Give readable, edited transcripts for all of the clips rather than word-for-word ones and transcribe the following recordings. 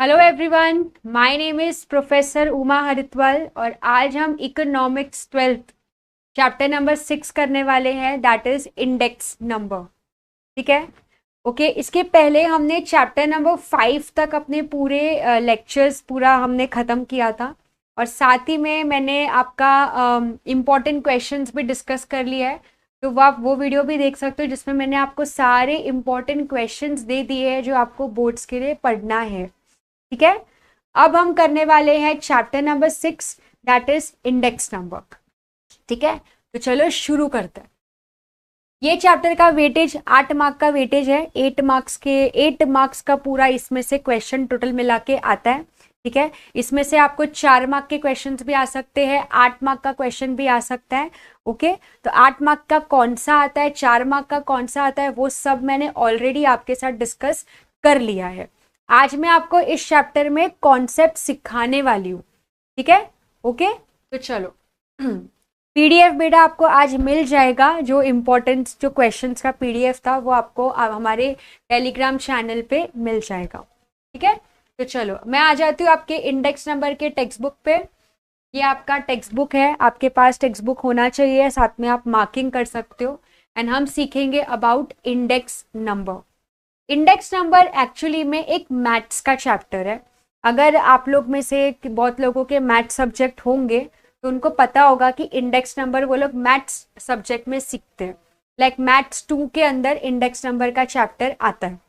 Hello everyone, my name is professor Uma Haritwal और आज हम इकोनॉमिक्स 12th चैप्टर नंबर 6 करने वाले हैं, दैट इज इंडेक्स नंबर। ठीक है। ओके, इसके पहले हमने चैप्टर नंबर 5 तक अपने पूरे लेक्चर्स पूरा हमने ख़त्म किया था और साथ ही में मैंने आपका इम्पॉर्टेंट क्वेश्चंस भी डिस्कस कर लिया है। तो वो आप वो वीडियो भी देख सकते हो जिसमें मैंने आपको सारे इम्पॉर्टेंट क्वेश्चंस दे दिए हैं जो आपको बोर्ड्स के लिए पढ़ना है। ठीक है। अब हम करने वाले हैं chapter number 6, that is index number. ठीक है, तो चलो शुरू करते हैं। ये चैप्टर का वेटेज 8 मार्क का वेटेज है। 8 मार्क्स का पूरा इसमें से क्वेश्चन टोटल मिला के आता है। ठीक है, इसमें से आपको 4 मार्क के क्वेश्चंस भी आ सकते हैं, 8 मार्क का क्वेश्चन भी आ सकता है। ओके, तो 8 मार्क का कौन सा आता है, 4 मार्क का कौन सा आता है, वो सब मैंने ऑलरेडी आपके साथ डिस्कस कर लिया है। आज मैं आपको इस चैप्टर में कॉन्सेप्ट सिखाने वाली हूँ। ठीक है। ओके, तो चलो पीडीएफ बेटा आपको आज मिल जाएगा। जो इम्पोर्टेंट जो क्वेश्चंस का पीडीएफ था वो आपको हमारे टेलीग्राम चैनल पे मिल जाएगा। ठीक है, तो चलो मैं आ जाती हूँ आपके इंडेक्स नंबर के टेक्स्ट बुक पे। ये आपका टेक्स्ट बुक है, आपके पास टेक्स्ट बुक होना चाहिए, साथ में आप मार्किंग कर सकते हो। एंड हम सीखेंगे about index number. Index number actually में एक मैथ्स का चैप्टर है। अगर आप लोग में से बहुत लोगों के मैथ्स सब्जेक्ट होंगे तो उनको पता होगा कि इंडेक्स नंबर वो लोग मैथ्स सब्जेक्ट में सीखते हैं। लाइक मैथ्स 2 के अंदर इंडेक्स नंबर का चैप्टर आता है।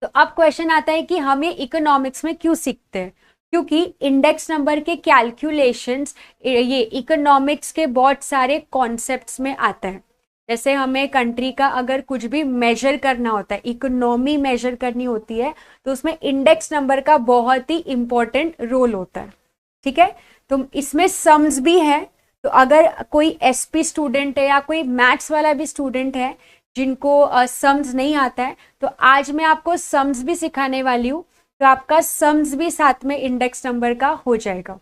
तो अब क्वेश्चन आता है कि हम ये इकोनॉमिक्स में क्यों सीखते हैं, क्योंकि इंडेक्स नंबर के कैलकुलेशंस ये इकोनॉमिक्स के बहुत सारे कॉन्सेप्ट्स में आता है। जैसे हमें कंट्री का अगर कुछ भी मेजर करना होता है, इकोनॉमी मेजर करनी होती है, तो उसमें इंडेक्स नंबर का बहुत ही इंपॉर्टेंट रोल होता है। ठीक है, तो इसमें सम्स भी है। तो अगर कोई एसपी स्टूडेंट है या कोई मैथ्स वाला भी स्टूडेंट है जिनको सम्स नहीं आता है, तो आज मैं आपको सम्स भी सिखाने वाली हूँ। तो आपका सम्स भी साथ में इंडेक्स नंबर का हो जाएगा।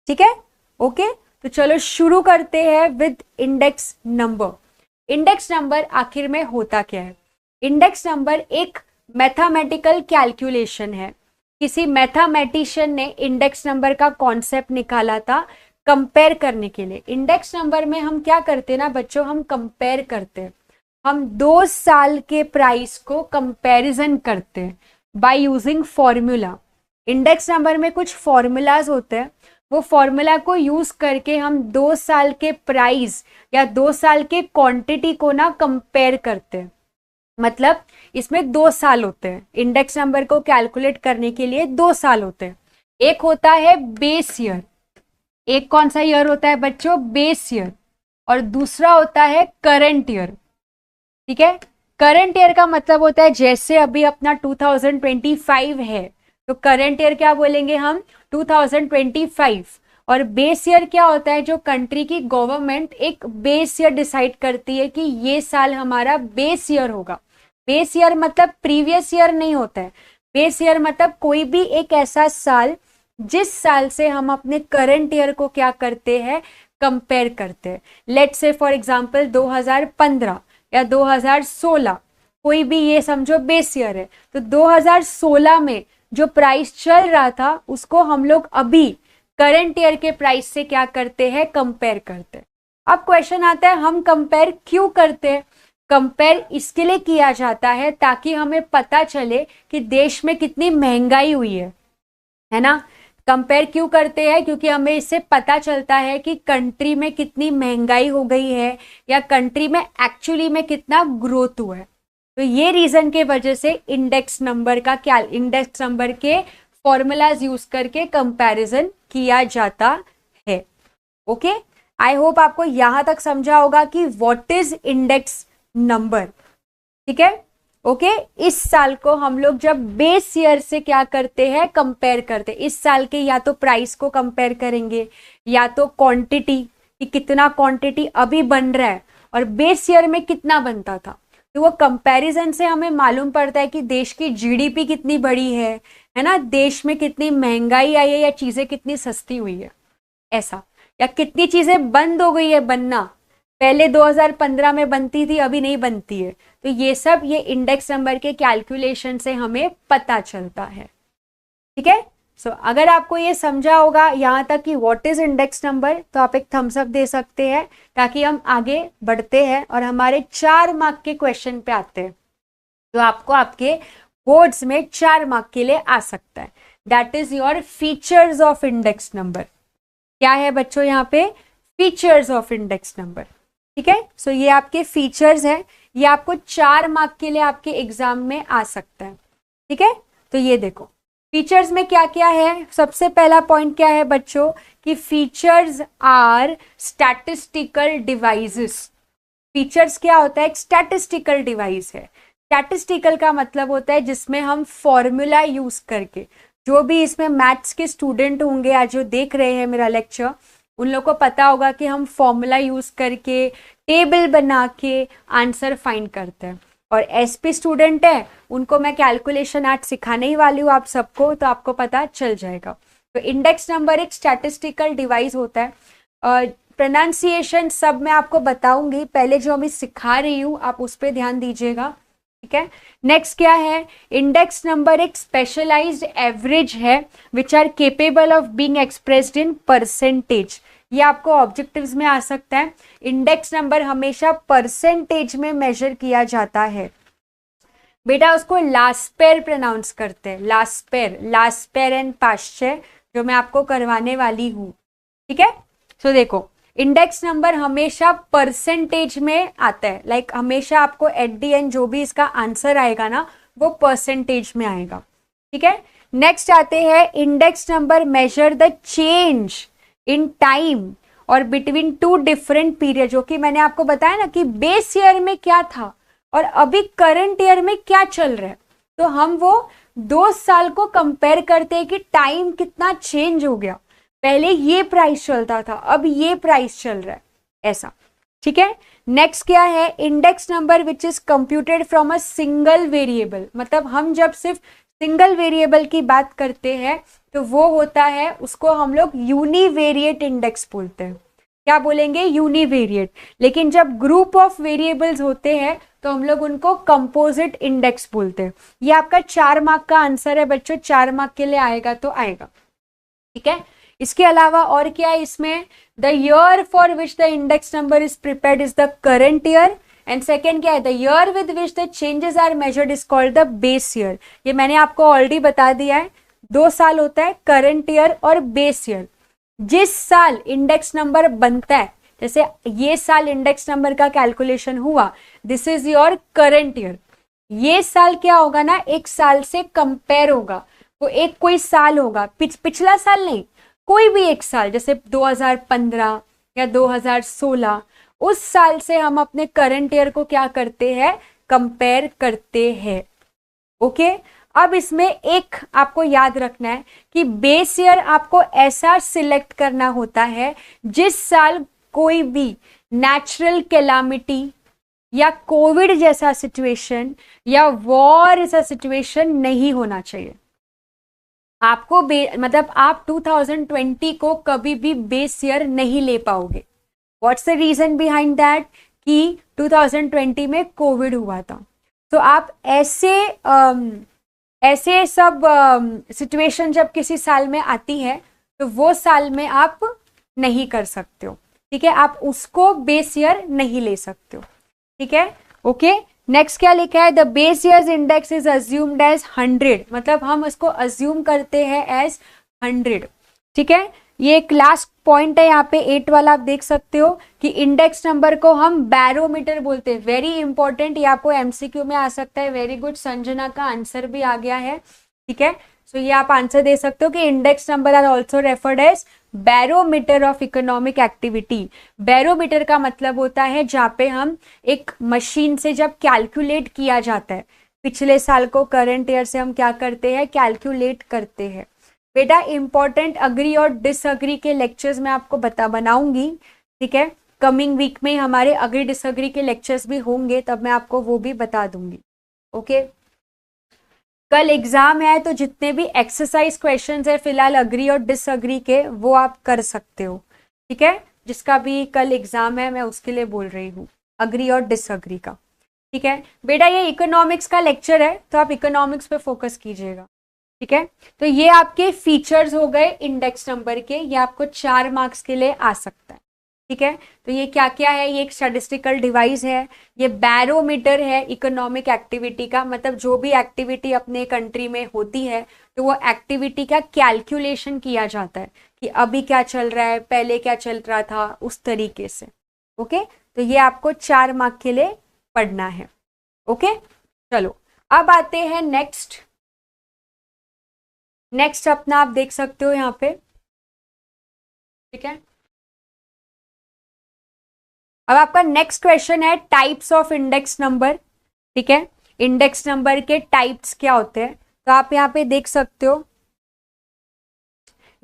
ठीक है। ओके, तो चलो शुरू करते हैं with index number. Index number आखिर में होता क्या है? इंडेक्स नंबर एक मैथमेटिकल कैलकुलेशन है। किसी मैथमेटिशियन ने इंडेक्स नंबर का कॉन्सेप्ट निकाला था कंपेयर करने के लिए। इंडेक्स नंबर में हम क्या करते हैं ना बच्चों, हम कंपेयर करते हैं। हम 2 साल के प्राइस को कंपैरिजन करते हैं by using formula. Index number में कुछ फॉर्मूलाज होते हैं, वो फॉर्मूला को यूज करके हम 2 साल के प्राइस या 2 साल के क्वांटिटी को ना कंपेयर करते हैं। मतलब इसमें 2 साल होते हैं, इंडेक्स नंबर को कैलकुलेट करने के लिए 2 साल होते हैं। एक होता है बेस ईयर। एक कौन सा ईयर होता है बच्चों? Base year. और दूसरा होता है करंट ईयर। ठीक है, करंट ईयर का मतलब होता है जैसे अभी अपना 2025 है तो करंट ईयर क्या बोलेंगे हम? 2025। और बेस ईयर क्या होता है? जो कंट्री की गवर्नमेंट एक बेस ईयर डिसाइड करती है कि ये साल हमारा बेस ईयर होगा। बेस ईयर मतलब प्रीवियस ईयर नहीं होता है। बेस ईयर मतलब कोई भी एक ऐसा साल जिस साल से हम अपने करंट ईयर को क्या करते हैं? कंपेयर करते हैं। लेट्स से फॉर एग्जांपल 2015 या 2016, कोई भी ये समझो बेस ईयर है। तो 2016 में जो प्राइस चल रहा था उसको हम लोग अभी करंट ईयर के प्राइस से क्या करते हैं? कंपेयर करते हैं। अब क्वेश्चन आता है हम कंपेयर क्यों करते हैं? कंपेयर इसके लिए किया जाता है ताकि हमें पता चले कि देश में कितनी महंगाई हुई है ना। कंपेयर क्यों करते हैं? क्योंकि हमें इससे पता चलता है कि कंट्री में कितनी महंगाई हो गई है या कंट्री में एक्चुअली में कितना ग्रोथ हुआ है। तो ये रीजन के वजह से इंडेक्स नंबर के फॉर्मूलाज यूज करके कंपैरिजन किया जाता है। ओके, आई होप आपको यहां तक समझा होगा कि व्हाट इज इंडेक्स नंबर। ठीक है। ओके, इस साल को हम लोग जब बेस ईयर से क्या करते हैं? कंपेयर करते हैं। इस साल के या तो प्राइस को कंपेयर करेंगे या तो क्वांटिटी कि कितना क्वांटिटी अभी बन रहा है और बेस ईयर में कितना बनता था। तो वो कंपैरिजन से हमें मालूम पड़ता है कि देश की जीडीपी कितनी बढ़ी है ना, देश में कितनी महंगाई आई है या चीजें कितनी सस्ती हुई है ऐसा, या कितनी चीजें बंद हो गई है बनना, पहले 2015 में बनती थी अभी नहीं बनती है। तो ये सब ये इंडेक्स नंबर के कैलकुलेशन से हमें पता चलता है। ठीक है। सो अगर आपको ये समझा होगा यहाँ तक कि व्हाट इज इंडेक्स नंबर, तो आप एक थम्स अप दे सकते हैं ताकि हम आगे बढ़ते हैं और हमारे 4 मार्क के क्वेश्चन पे आते हैं जो आपको आपके बोर्ड्स में 4 मार्क के लिए आ सकता है। That is your features of index number. क्या है बच्चों यहाँ पे? Features of index number. ठीक है। सो ये आपके फीचर्स है, ये आपको 4 मार्क के लिए आपके एग्जाम में आ सकता है। ठीक है। तो ये देखो फीचर्स में क्या क्या है। सबसे पहला पॉइंट क्या है बच्चों कि features are statistical devices. Features क्या होता है? एक स्टैटिस्टिकल डिवाइस है। स्टैटिस्टिकल का मतलब होता है जिसमें हम फॉर्मूला यूज करके, जो भी इसमें मैथ्स के स्टूडेंट होंगे आज जो देख रहे हैं मेरा लेक्चर, उन लोगों को पता होगा कि हम फॉर्मूला यूज करके टेबल बना के आंसर फाइंड करते हैं। और एसपी स्टूडेंट है उनको मैं कैलकुलेशन आज सिखाने ही वाली हूँ आप सबको, तो आपको पता चल जाएगा। तो इंडेक्स नंबर एक स्टैटिस्टिकल डिवाइस होता है। प्रोनाउंसिएशन सब मैं आपको बताऊंगी, पहले जो अभी सिखा रही हूँ आप उस पर ध्यान दीजिएगा। ठीक है। नेक्स्ट क्या है? इंडेक्स नंबर एक स्पेशलाइज्ड एवरेज है which are capable of being expressed in percentage. ये आपको ऑब्जेक्टिव्स में आ सकता है। इंडेक्स नंबर हमेशा परसेंटेज में मेजर किया जाता है। बेटा उसको लास्पेर प्रोनाउंस करते हैं, लास्पेर एंड पाश्चर, जो मैं आपको करवाने वाली हूं। ठीक है। सो देखो इंडेक्स नंबर हमेशा परसेंटेज में आता है, लाइक हमेशा आपको एट दी एंड जो भी इसका आंसर आएगा ना वो परसेंटेज में आएगा। ठीक है। नेक्स्ट आते हैं index number measure the change in time और बिटवीन 2 डिफरेंट पीरियड, जो कि मैंने आपको बताया ना कि बेस ईयर में क्या था और अभी करंट ईयर में क्या चल रहा है, तो हम वो 2 साल को कंपेयर करते हैं कि टाइम कितना चेंज हो गया। पहले ये प्राइस चलता था, अब ये प्राइस चल रहा है, ऐसा। ठीक है। नेक्स्ट क्या है? Index number which is computed from a single variable. मतलब हम जब सिर्फ सिंगल वेरिएबल की बात करते हैं तो वो होता है, उसको हम लोग यूनिवेरिएट इंडेक्स बोलते हैं। क्या बोलेंगे? यूनिवेरिएट। लेकिन जब ग्रुप ऑफ वेरिएबल्स होते हैं तो हम लोग उनको कंपोजिट इंडेक्स बोलते हैं। ये आपका 4 मार्क का आंसर है बच्चों, 4 मार्क के लिए आएगा तो आएगा। ठीक है। इसके अलावा और क्या है इसमें? The year for which the index number is prepared is the current year, and second क्या है? The year with which the changes are measured is called the base year. ये मैंने आपको ऑलरेडी बता दिया है, 2 साल होता है, करंट ईयर और बेस ईयर। जिस साल इंडेक्स नंबर बनता है, जैसे ये साल इंडेक्स नंबर का कैलकुलेशन हुआ, this is your current year. ये साल क्या होगा ना, एक साल से कंपेयर होगा, वो एक कोई साल होगा, पिछला साल नहीं, कोई भी एक साल, जैसे 2015 या 2016, उस साल से हम अपने करंट ईयर को क्या करते हैं? कंपेयर करते हैं। ओके। अब इसमें एक आपको याद रखना है कि बेस ईयर आपको ऐसा सिलेक्ट करना होता है जिस साल कोई भी नेचुरल कैलामिटी या कोविड जैसा सिचुएशन या वॉर जैसा सिचुएशन नहीं होना चाहिए। आपको मतलब आप 2020 को कभी भी बेस ईयर नहीं ले पाओगे। What's the reason behind that? कि 2020 में कोविड हुआ था। तो आप ऐसे सब सिचुएशन जब किसी साल में आती है तो वो साल में आप नहीं कर सकते हो। ठीक है। आप उसको बेस ईयर नहीं ले सकते हो। ठीक है। ओके। नेक्स्ट क्या लिखा है? The base year's index is assumed as 100, मतलब हम इसको अज्यूम करते हैं एज 100। ठीक है। ये एक लास्ट पॉइंट है यहाँ पे 8 वाला, आप देख सकते हो कि इंडेक्स नंबर को हम बैरोमीटर बोलते हैं। वेरी इंपॉर्टेंट, ये आपको एमसीक्यू में आ सकता है। वेरी गुड, संजना का आंसर भी आ गया है। ठीक है। सो ये आप आंसर दे सकते हो कि index number are also referred as barometer of economic activity. Barometer का मतलब होता है जहाँ पे हम एक मशीन से जब कैलकुलेट किया जाता है, पिछले साल को करंट ईयर से हम क्या करते हैं? कैलकुलेट करते हैं। बेटा इंपॉर्टेंट अग्री और डिसअग्री के लेक्चर्स मैं आपको बनाऊंगी। ठीक है। कमिंग वीक में हमारे अग्री डिसअग्री के लेक्चर्स भी होंगे, तब मैं आपको वो भी बता दूंगी। ओके। कल एग्जाम है तो जितने भी एक्सरसाइज क्वेश्चंस है फिलहाल अग्री और डिसअग्री के, वो आप कर सकते हो। ठीक है। जिसका भी कल एग्जाम है मैं उसके लिए बोल रही हूँ, अग्री और डिसअग्री का। ठीक है। बेटा ये इकोनॉमिक्स का लेक्चर है तो आप इकोनॉमिक्स पे फोकस कीजिएगा। ठीक है, तो ये आपके फीचर्स हो गए इंडेक्स नंबर के, ये आपको 4 मार्क्स के लिए आ सकता है। ठीक है, तो ये क्या क्या है, ये एक स्टैटिस्टिकल डिवाइस है, ये बैरोमीटर है इकोनॉमिक एक्टिविटी का, मतलब जो भी एक्टिविटी अपने कंट्री में होती है तो वो एक्टिविटी का कैलकुलेशन किया जाता है कि अभी क्या चल रहा है, पहले क्या चल रहा था, उस तरीके से। ओके, तो ये आपको 4 मार्क के लिए पढ़ना है। ओके, चलो अब आते हैं नेक्स्ट अपना आप देख सकते हो यहाँ पे। ठीक है, अब आपका नेक्स्ट क्वेश्चन है टाइप्स ऑफ इंडेक्स नंबर। ठीक है, इंडेक्स नंबर के टाइप्स क्या होते हैं, तो आप यहाँ पे देख सकते हो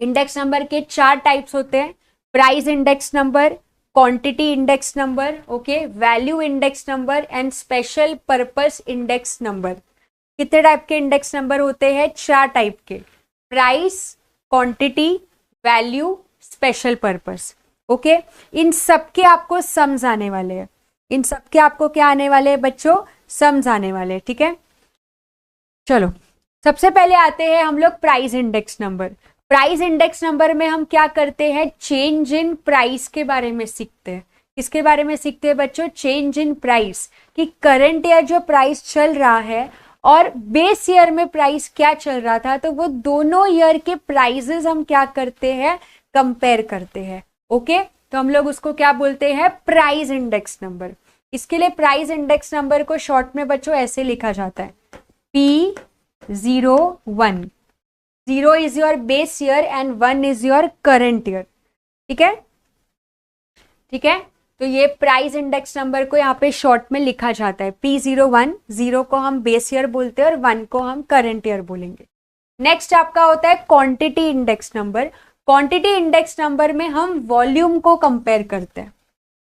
इंडेक्स नंबर के 4 टाइप्स होते हैं। Price index number, quantity index number, okay, value index number and special purpose index number. कितने टाइप के इंडेक्स नंबर होते हैं, 4 टाइप के, price, quantity, value, special purpose. Okay, इन सबके आपको सम्स आने वाले हैं, इन सबके आपको क्या आने वाले हैं बच्चों, सम्स आने वाले हैं। ठीक है, चलो सबसे पहले आते हैं हम लोग price index number. Price index number में हम क्या करते हैं, चेंज इन प्राइस के बारे में सीखते हैं। किसके बारे में सीखते हैं बच्चों, चेंज इन प्राइस, कि करंट ईयर जो प्राइस चल रहा है और बेस ईयर में प्राइस क्या चल रहा था, तो वो दोनों ईयर के प्राइसेस हम क्या करते हैं, कंपेयर करते हैं। ओके, तो हम लोग उसको क्या बोलते हैं, प्राइस इंडेक्स नंबर। इसके लिए प्राइस इंडेक्स नंबर को शॉर्ट में बच्चों ऐसे लिखा जाता है, P01। 0 is your base year and 1 is your current year. ठीक है, ठीक है, तो ये प्राइस इंडेक्स नंबर को यहाँ पे शॉर्ट में लिखा जाता है P01। 0 को हम बेस ईयर बोलते हैं और 1 को हम करंट ईयर बोलेंगे। नेक्स्ट आपका होता है quantity index number. Quantity index number में हम वॉल्यूम को कंपेयर करते हैं।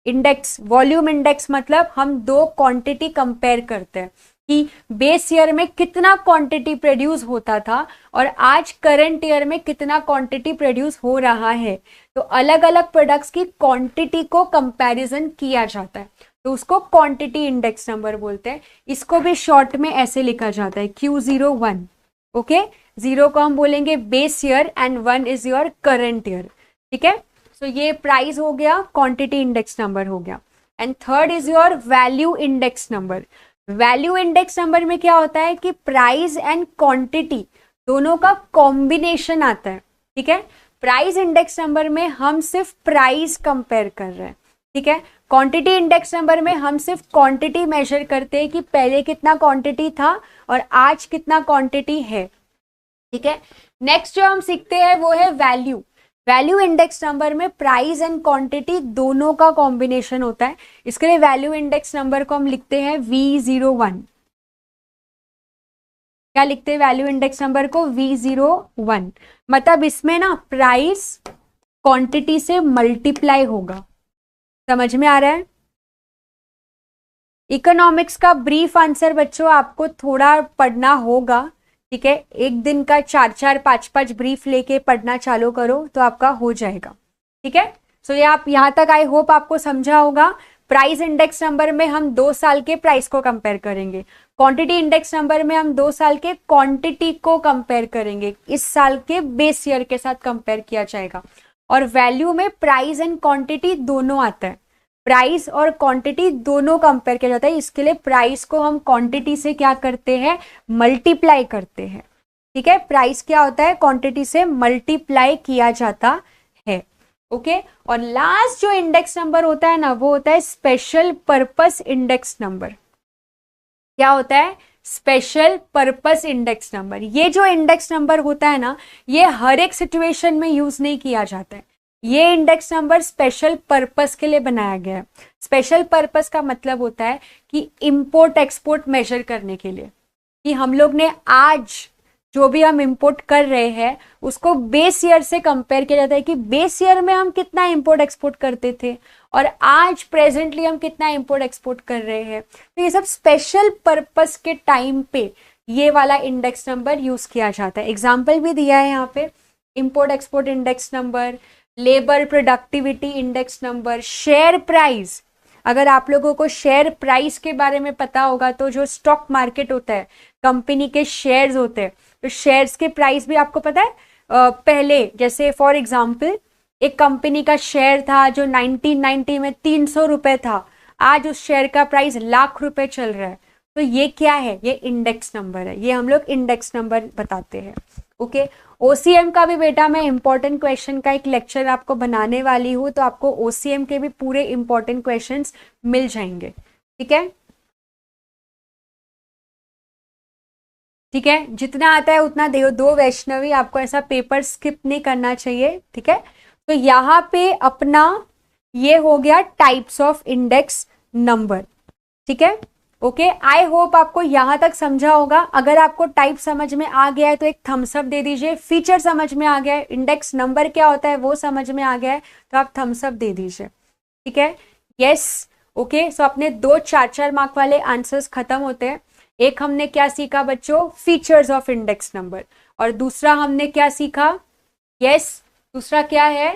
इंडेक्स, वॉल्यूम इंडेक्स मतलब हम दो क्वांटिटी कंपेयर करते हैं कि बेस ईयर में कितना क्वांटिटी प्रोड्यूस होता था और आज करंट ईयर में कितना क्वांटिटी प्रोड्यूस हो रहा है। तो अलग अलग प्रोडक्ट्स की क्वांटिटी को कंपैरिजन किया जाता है, तो उसको क्वांटिटी इंडेक्स नंबर बोलते हैं। इसको भी शॉर्ट में ऐसे लिखा जाता है Q01। ओके, 0 को हम बोलेंगे base year and 1 is your current year. ठीक है, सो ये प्राइस हो गया, क्वांटिटी इंडेक्स नंबर हो गया। And third is your value index number. Value index number में क्या होता है कि प्राइस एंड क्वांटिटी दोनों का कॉम्बिनेशन आता है। ठीक है, प्राइस इंडेक्स नंबर में हम सिर्फ प्राइस कंपेयर कर रहे हैं। ठीक है, क्वांटिटी इंडेक्स नंबर में हम सिर्फ क्वांटिटी मेजर करते हैं कि पहले कितना क्वांटिटी था और आज कितना क्वांटिटी है। ठीक है, नेक्स्ट जो हम सीखते हैं वो है वैल्यू। वैल्यू इंडेक्स नंबर में प्राइस एंड क्वांटिटी दोनों का कॉम्बिनेशन होता है। इसके लिए वैल्यू इंडेक्स नंबर को हम लिखते हैं V01। क्या लिखते हैं वैल्यू इंडेक्स नंबर को, V01। मतलब इसमें ना प्राइस क्वांटिटी से मल्टीप्लाई होगा। समझ में आ रहा है? इकोनॉमिक्स का ब्रीफ आंसर बच्चों आपको थोड़ा पढ़ना होगा। ठीक है, एक दिन का 4-4, 5-5 ब्रीफ लेके पढ़ना चालू करो तो आपका हो जाएगा। ठीक है, सो ये आप यहां तक आई होप आपको समझा होगा। प्राइस इंडेक्स नंबर में हम 2 साल के प्राइस को कंपेयर करेंगे, क्वांटिटी इंडेक्स नंबर में हम 2 साल के क्वांटिटी को कंपेयर करेंगे, इस साल के बेस ईयर के साथ कंपेयर किया जाएगा। और वैल्यू में प्राइस एंड क्वांटिटी दोनों आता है, प्राइस और क्वांटिटी दोनों कंपेयर किया जाता है। इसके लिए प्राइस को हम क्वांटिटी से क्या करते हैं, मल्टीप्लाई करते हैं। ठीक है, प्राइस क्या होता है, क्वांटिटी से मल्टीप्लाई किया जाता है। ओके, और लास्ट जो इंडेक्स नंबर होता है ना वो होता है स्पेशल पर्पस इंडेक्स नंबर। क्या होता है, स्पेशल पर्पस इंडेक्स नंबर। ये जो इंडेक्स नंबर होता है ना, ये हर एक सिचुएशन में यूज नहीं किया जाता है। ये इंडेक्स नंबर स्पेशल पर्पस के लिए बनाया गया है। स्पेशल पर्पस का मतलब होता है कि इंपोर्ट एक्सपोर्ट मेजर करने के लिए, कि हम लोग ने आज जो भी हम इंपोर्ट कर रहे हैं उसको बेस ईयर से कंपेयर किया जाता है कि बेस ईयर में हम कितना इंपोर्ट एक्सपोर्ट करते थे और आज प्रेजेंटली हम कितना इंपोर्ट एक्सपोर्ट कर रहे हैं। तो ये सब स्पेशल पर्पस के टाइम पे ये वाला इंडेक्स नंबर यूज किया जाता है। एग्जाम्पल भी दिया है यहाँ पे, import export index number, labour productivity index number, share price. अगर आप लोगों को शेयर प्राइस के बारे में पता होगा तो जो स्टॉक मार्केट होता है, कंपनी के शेयर्स होते हैं, तो शेयर्स के प्राइस भी आपको पता है। पहले जैसे फॉर एग्जांपल एक कंपनी का शेयर था जो 1990 में 300 रुपए था, आज उस शेयर का प्राइस लाख रुपए चल रहा है। तो ये क्या है? ये इंडेक्स नंबर है, ये हम लोग इंडेक्स नंबर बताते हैं। ओके, ओसीएम का भी बेटा मैं इंपॉर्टेंट क्वेश्चन का एक लेक्चर आपको बनाने वाली हूँ, तो आपको ओसीएम के भी पूरे इंपॉर्टेंट क्वेश्चंस मिल जाएंगे। ठीक है, ठीक है, जितना आता है उतना दो दो वैष्णवी, आपको ऐसा पेपर स्किप नहीं करना चाहिए। ठीक है, तो यहाँ पे अपना ये हो गया टाइप्स ऑफ इंडेक्स नंबर। ठीक है, ओके, आई होप आपको यहां तक समझा होगा। अगर आपको टाइप समझ में आ गया है तो एक थम्स अप दे दीजिए, फीचर समझ में आ गया है, इंडेक्स नंबर क्या होता है वो समझ में आ गया है तो आप थम्स अप दे दीजिए। ठीक है, यस, ओके, सो अपने 2 4-4 मार्क वाले आंसर्स खत्म होते हैं। एक हमने क्या सीखा बच्चों? Features of index number. और दूसरा हमने क्या सीखा? यस, दूसरा क्या है?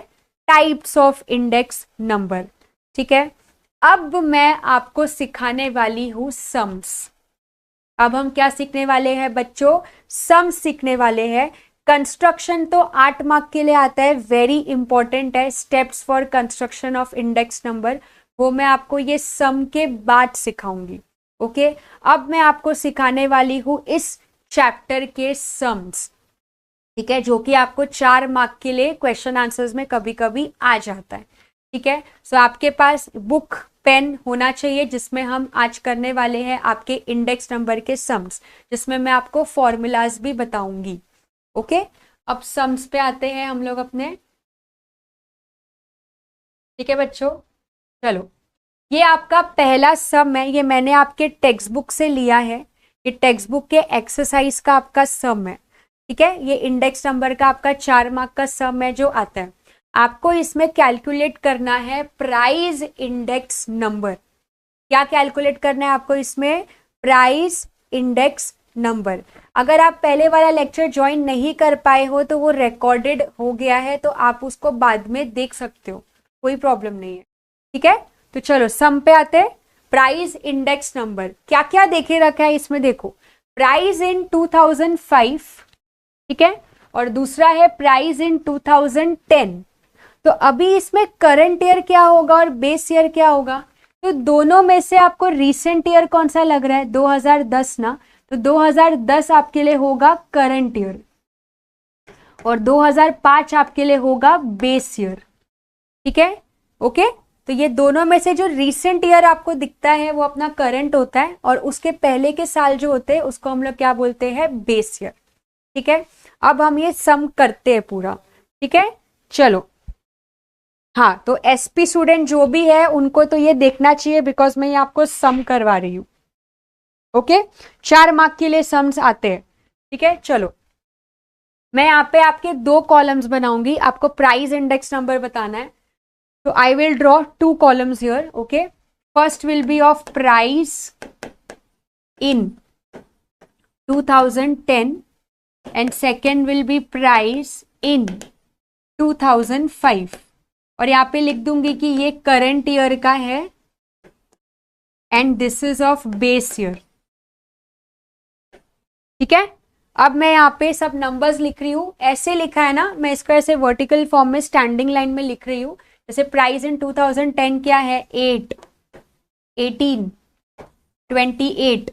Types of index number. ठीक है, अब मैं आपको सिखाने वाली हूं सम्स। अब हम क्या सीखने वाले हैं बच्चों? सम्स सीखने वाले हैं। कंस्ट्रक्शन तो 8 मार्क के लिए आता है, वेरी इंपॉर्टेंट है, steps for construction of index number, वो मैं आपको ये सम के बाद सिखाऊंगी। ओके, अब मैं आपको सिखाने वाली हूं इस चैप्टर के सम्स। ठीक है, जो कि आपको 4 मार्क के लिए क्वेश्चन आंसर्स में कभी कभी आ जाता है। ठीक है, सो आपके पास बुक पेन होना चाहिए जिसमें हम आज करने वाले हैं आपके इंडेक्स नंबर के सम्स, जिसमें मैं आपको फॉर्मूलाज भी बताऊंगी। ओके, अब सम्स पे आते हैं हम लोग अपने। ठीक है बच्चों, चलो, ये आपका पहला सम है, ये मैंने आपके टेक्स्ट बुक से लिया है, ये टेक्स्ट बुक के एक्सरसाइज का आपका सम है। ठीक है, ये इंडेक्स नंबर का आपका 4 मार्क का सम है जो आता है। आपको इसमें कैलकुलेट करना है प्राइस इंडेक्स नंबर। क्या कैलकुलेट करना है आपको इसमें? Price index number. अगर आप पहले वाला लेक्चर ज्वाइन नहीं कर पाए हो तो वो रिकॉर्डेड हो गया है, तो आप उसको बाद में देख सकते हो, कोई प्रॉब्लम नहीं है। ठीक है, तो चलो सम पे आते हैं। प्राइस इंडेक्स नंबर क्या क्या देखे रखा है इसमें, देखो, प्राइस इन 2005, ठीक है, और दूसरा है प्राइस इन 2010। तो अभी इसमें करंट ईयर क्या होगा और बेस ईयर क्या होगा? तो दोनों में से आपको रीसेंट ईयर कौन सा लग रहा है? 2010 ना, तो 2010 आपके लिए होगा करंट ईयर और 2005 आपके लिए होगा बेस ईयर। ठीक है, ओके, तो ये दोनों में से जो रीसेंट ईयर आपको दिखता है वो अपना करंट होता है, और उसके पहले के साल जो होते हैं उसको हम लोग क्या बोलते हैं? Base year. ठीक है, अब हम ये सम करते हैं पूरा। ठीक है, चलो, हाँ, तो एसपी स्टूडेंट जो भी है उनको तो ये देखना चाहिए बिकॉज मैं ये आपको सम करवा रही हूं। ओके, 4 मार्क के लिए सम्स आते हैं। ठीक है, चलो, मैं यहाँ पे आपके 2 कॉलम्स बनाऊंगी, आपको प्राइस इंडेक्स नंबर बताना है। तो I will draw 2 columns here. Okay, first will be of price in 2010 and second will be price in 2005। और यहाँ पे लिख दूंगी कि ये करंट ईयर का है and this is of base year. ठीक है, अब मैं यहाँ पे सब नंबर्स लिख रही हूँ, ऐसे लिखा है ना, मैं इसको ऐसे वर्टिकल फॉर्म में स्टैंडिंग लाइन में लिख रही हूँ। जैसे प्राइस इन 2010 क्या है? 8, 18, 28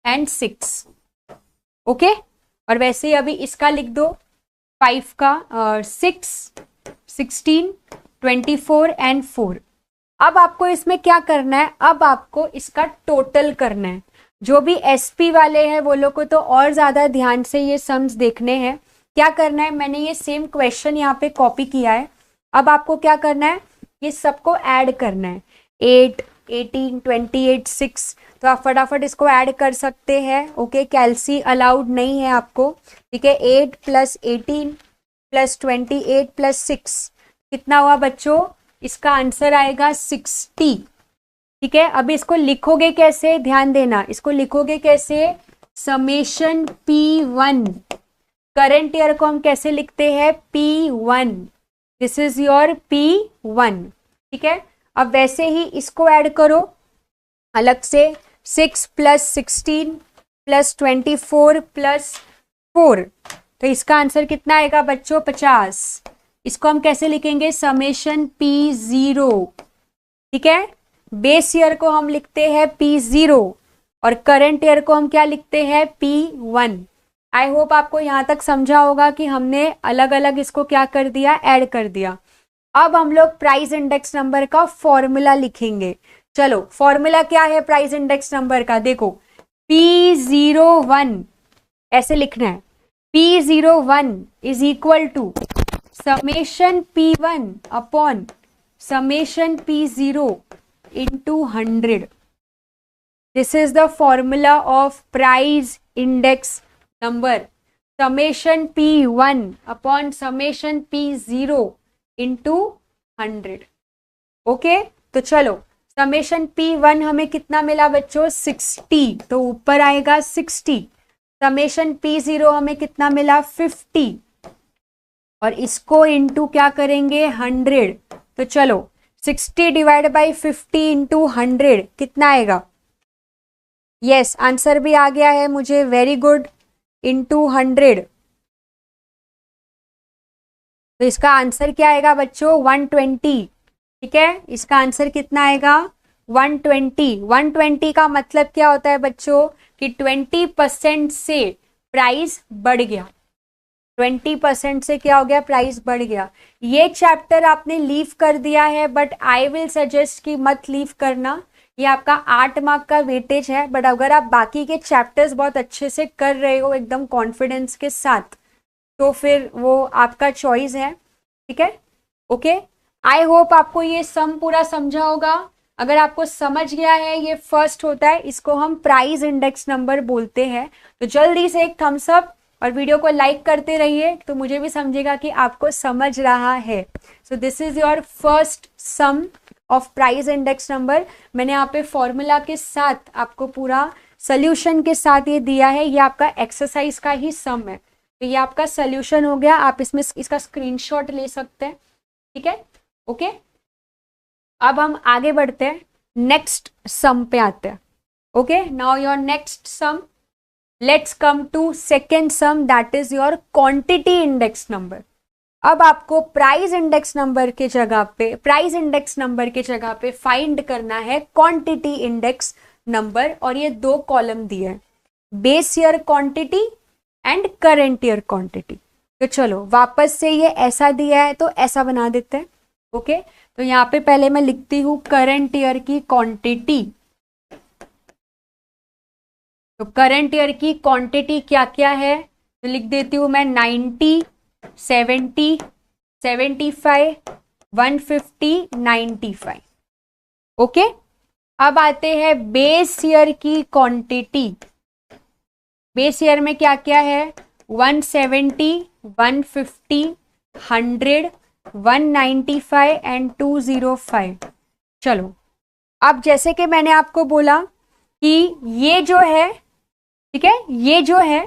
एंड 6। ओके, और वैसे ही अभी इसका लिख दो, 5 का 6, 16, 24 एंड 4। अब आपको इसमें क्या करना है? अब आपको इसका टोटल करना है। जो भी एसपी वाले हैं वो लोग को तो और ज्यादा ध्यान से ये सम्स देखने हैं। क्या करना है? मैंने ये सेम क्वेश्चन यहाँ पे कॉपी किया है। अब आपको क्या करना है? ये सबको ऐड करना है, 8, 18, 28, 6। तो आप फटाफट इसको ऐड कर सकते हैं। ओके, कैलसी अलाउड नहीं है आपको। ठीक है, 8 + 18 + 28 + 6 कितना हुआ बच्चों? इसका आंसर आएगा 60। ठीक है, अब इसको लिखोगे कैसे? ध्यान देना, इसको लिखोगे कैसे? Summation P1। करंट ईयर को हम कैसे लिखते हैं? P1। This is your P1। ठीक है, अब वैसे ही इसको ऐड करो अलग से, 6 + 16 + 24 + 4, तो इसका आंसर कितना आएगा बच्चों 50। इसको हम कैसे लिखेंगे, समेशन P0, ठीक है। बेस ईयर को हम लिखते हैं P0 और करंट ईयर को हम क्या लिखते हैं P1। आई होप आपको यहां तक समझा होगा कि हमने अलग अलग इसको क्या कर दिया, ऐड कर दिया। अब हम लोग प्राइस इंडेक्स नंबर का फॉर्मूला लिखेंगे। चलो फॉर्मूला क्या है प्राइस इंडेक्स नंबर का, देखो P01 ऐसे लिखना है, P01 is equal to summation P1 upon summation P0 into 100. This is the formula of price index number. Summation P1 upon summation P0 into 100. Okay, तो चलो समेशन P1 हमें कितना मिला बच्चों 60, तो ऊपर आएगा 60। समेशन P0 हमें कितना मिला 50 और इसको इंटू क्या करेंगे 100। तो चलो 60 डिवाइड बाई 50 इंटू 100 कितना आएगा, यस आंसर भी आ गया है मुझे, वेरी गुड, इंटू 100। तो इसका आंसर क्या आएगा बच्चों 120, ठीक है। इसका आंसर कितना आएगा 120। 120 का मतलब क्या होता है बच्चों कि 20% से प्राइस बढ़ गया, 20% से क्या हो गया, प्राइस बढ़ गया। ये चैप्टर आपने लीव कर दिया है, बट आई विल सजेस्ट कि मत लीव करना, ये आपका 8 मार्क का वेटेज है। बट अगर आप बाकी के चैप्टर्स बहुत अच्छे से कर रहे हो एकदम कॉन्फिडेंस के साथ, तो फिर वो आपका चॉइस है, ठीक है। ओके, आई होप आपको ये सम पूरा समझा होगा। अगर आपको समझ गया है, ये फर्स्ट होता है, इसको हम प्राइस इंडेक्स नंबर बोलते हैं। तो जल्दी से एक थम्स अप और वीडियो को लाइक करते रहिए, तो मुझे भी समझेगा कि आपको समझ रहा है। So this is your first sum of price index number. मैंने यहाँ पे फॉर्मूला के साथ आपको पूरा सोल्यूशन के साथ ये दिया है, ये आपका एक्सरसाइज का ही सम है। तो ये आपका सोल्यूशन हो गया, आप इसमें इसका स्क्रीनशॉट ले सकते हैं, ठीक है। ओके, अब हम आगे बढ़ते हैं, नेक्स्ट सम पे आते हैं। Okay, now your next sum, let's come to second sum, that is your quantity index number. अब आपको प्राइस इंडेक्स नंबर के जगह पे, प्राइस इंडेक्स नंबर के जगह पे फाइंड करना है क्वांटिटी इंडेक्स नंबर, और ये 2 कॉलम दिए हैं, base year quantity and current year quantity. तो चलो वापस से ये ऐसा दिया है तो ऐसा बना देते हैं। ओके, तो यहाँ पे पहले मैं लिखती हूँ करंट ईयर की क्वांटिटी। तो करंट ईयर की क्वांटिटी क्या क्या है, तो लिख देती हूं मैं 90, 70, 75, 150, 95। ओके, अब आते हैं बेस ईयर की क्वांटिटी। बेस ईयर में क्या क्या है 170, 150, 100, 195 एंड 205। चलो, अब जैसे कि मैंने आपको बोला कि ये जो है, ठीक है, ये जो है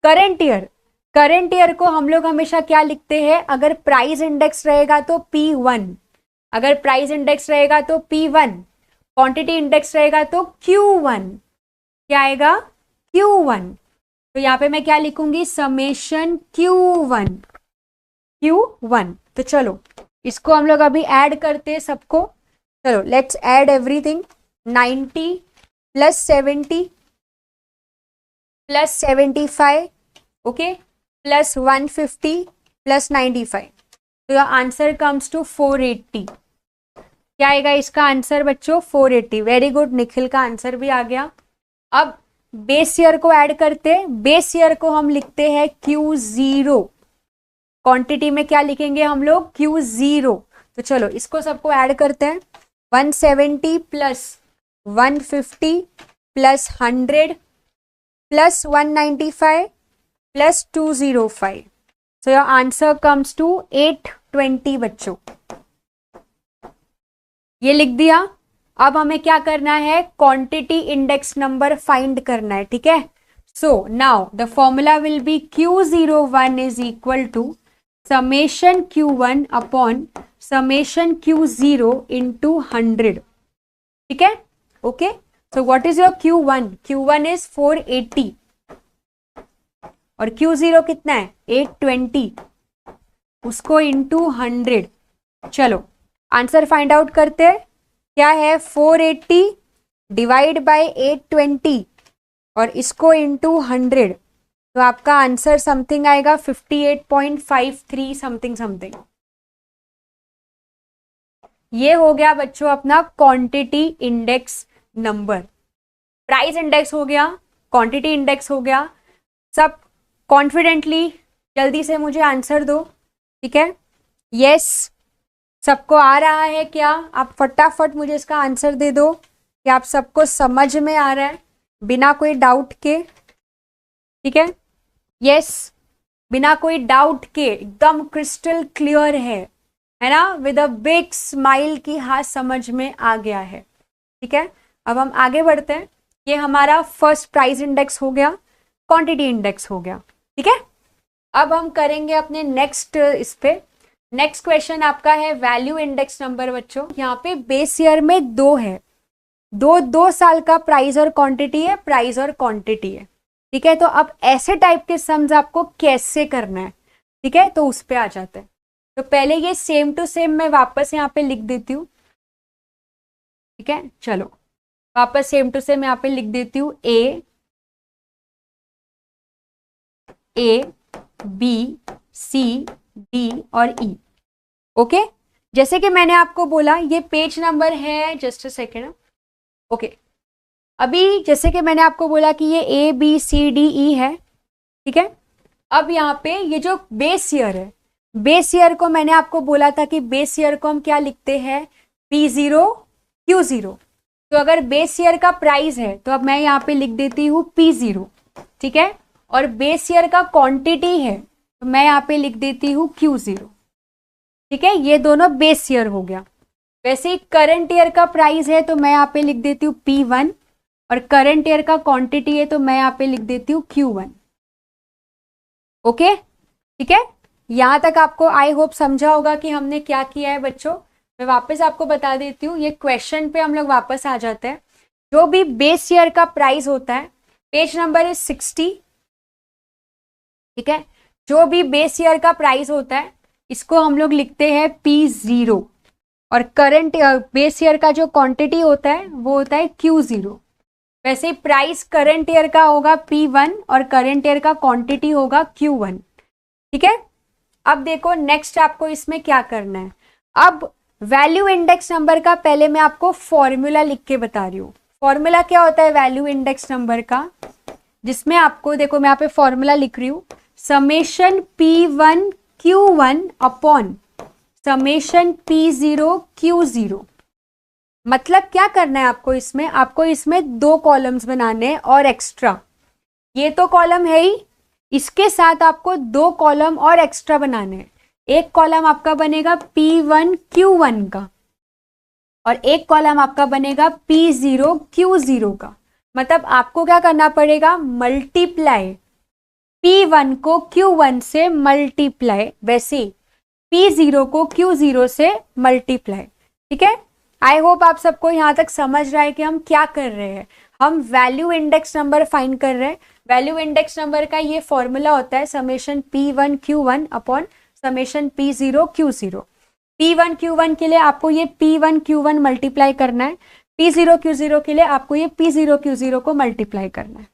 करंट ईयर, करंट ईयर को हम लोग हमेशा क्या लिखते हैं, अगर प्राइस इंडेक्स रहेगा तो P1, अगर प्राइस इंडेक्स रहेगा तो P1, क्वांटिटी इंडेक्स रहेगा तो Q1, क्या आएगा Q1। तो यहाँ पे मैं क्या लिखूंगी समेशन Q1, Q1। तो चलो इसको हम लोग अभी ऐड करते हैं सबको। चलो लेट्स ऐड एवरीथिंग, 90 + 70 + 75, ओके, + 150 + 95। तो योर आंसर कम्स टू 480। क्या आएगा इसका आंसर बच्चों 480। वेरी गुड, निखिल का आंसर भी आ गया। अब बेस ईयर को ऐड करते हैं, बेस ईयर को हम लिखते हैं Q0, क्वांटिटी में क्या लिखेंगे हम लोग Q0। तो चलो इसको सबको ऐड करते हैं, 170 + 150 + 100 + 195 + 205। So your answer comes to 820 बच्चों, ये लिख दिया। अब हमें क्या करना है, क्वांटिटी इंडेक्स नंबर फाइंड करना है, ठीक है। So now the formula will be Q01 is equal to summation Q1 upon summation Q0 into 100, ठीक है। Okay, so what is your Q1? Q1 is 480 और Q0 कितना है? 820, उसको इंटू 100। चलो आंसर फाइंड आउट करते हैं। क्या है? 480 डिवाइड बाय 820 और इसको इंटू 100, तो आपका आंसर समथिंग आएगा 58.53 समथिंग समथिंग। ये हो गया बच्चों अपना quantity index number. Price index हो गया, क्वांटिटी इंडेक्स हो गया। सब कॉन्फिडेंटली जल्दी से मुझे आंसर दो, ठीक है। यस, सबको आ रहा है क्या? आप फटाफट मुझे इसका आंसर दे दो कि आप सबको समझ में आ रहा है बिना कोई डाउट के, ठीक है। यस, बिना कोई डाउट के एकदम क्रिस्टल क्लियर है ना? विद अ बिग स्माइल की हाँ समझ में आ गया है, ठीक है। अब हम आगे बढ़ते हैं। ये हमारा फर्स्ट प्राइस इंडेक्स हो गया, क्वांटिटी इंडेक्स हो गया, ठीक है। अब हम करेंगे अपने नेक्स्ट इस पे। नेक्स्ट क्वेश्चन आपका है वैल्यू इंडेक्स नंबर। बच्चों यहाँ पे बेस ईयर में दो है, दो साल का प्राइस और क्वांटिटी है, प्राइस और क्वांटिटी है, ठीक है। तो अब ऐसे टाइप के सम्स आपको कैसे करना है, ठीक है, तो उस पे आ जाते हैं। तो पहले ये सेम टू सेम मैं वापस यहाँ पे लिख देती हूँ, ठीक है। चलो वापस सेम टू सेम यहाँ पे लिख देती हूँ। ए बी सी डी और ई, ओके। जैसे कि मैंने आपको बोला ये पेज नंबर है, जस्ट अ सेकेंड, ओके। अभी जैसे कि मैंने आपको बोला कि ये A B C D E है, ठीक है। अब यहाँ पे ये जो बेस ईयर है, बेस ईयर को मैंने आपको बोला था कि बेस ईयर को हम क्या लिखते हैं? P0 Q0। तो अगर बेस ईयर का प्राइस है तो अब मैं यहाँ पे लिख देती हूँ P0, ठीक है। और बेस ईयर का क्वांटिटी है तो मैं यहाँ पे लिख देती हूँ Q0, ठीक है। ये दोनों बेस ईयर हो गया। वैसे ही करंट ईयर का प्राइस है तो मैं यहाँ पे लिख देती हूँ P1 और करंट ईयर का क्वांटिटी है तो मैं यहाँ पे लिख देती हूँ Q1, ओके, ठीक है। यहां तक आपको आई होप समझा होगा कि हमने क्या किया है। बच्चों मैं वापस आपको बता देती हूँ, ये क्वेश्चन पे हम लोग वापस आ जाते हैं। जो भी बेस ईयर का प्राइस होता है, पेज नंबर इज 60, ठीक है। जो भी बेस ईयर का प्राइस होता है इसको हम लोग लिखते हैं P0 और करंट बेस ईयर का जो क्वांटिटी होता है वो होता है Q0। वैसे प्राइस करंट ईयर का होगा P1 और करंट ईयर का क्वांटिटी होगा Q1, ठीक है। अब देखो नेक्स्ट आपको इसमें क्या करना है। अब वैल्यू इंडेक्स नंबर का पहले मैं आपको फॉर्मूला लिख के बता रही हूँ। फॉर्मूला क्या होता है वैल्यू इंडेक्स नंबर का, जिसमें आपको देखो मैं यहाँ पे फॉर्मूला लिख रही हूँ, summation P1 Q1 upon summation P0 Q0। मतलब क्या करना है आपको इसमें? आपको इसमें दो कॉलम्स बनाने हैं और एक्स्ट्रा। ये तो कॉलम है ही, इसके साथ आपको दो कॉलम और एक्स्ट्रा बनाने हैं। एक कॉलम आपका बनेगा P1 Q1 का और एक कॉलम आपका बनेगा P0 Q0 का। मतलब आपको क्या करना पड़ेगा? मल्टीप्लाई P1 को Q1 से मल्टीप्लाई, वैसे P0 को Q0 से मल्टीप्लाई, ठीक है। आई होप आप सबको यहां तक समझ रहा है कि हम क्या कर रहे हैं। हम वैल्यू इंडेक्स नंबर फाइंड कर रहे हैं। वैल्यू इंडेक्स नंबर का ये फॉर्मूला होता है summation P1 Q1 upon summation P0 Q0। P1 Q1 के लिए आपको ये P1 Q1 मल्टीप्लाई करना है, P0 Q0 के लिए आपको ये P0 Q0 को मल्टीप्लाई करना है,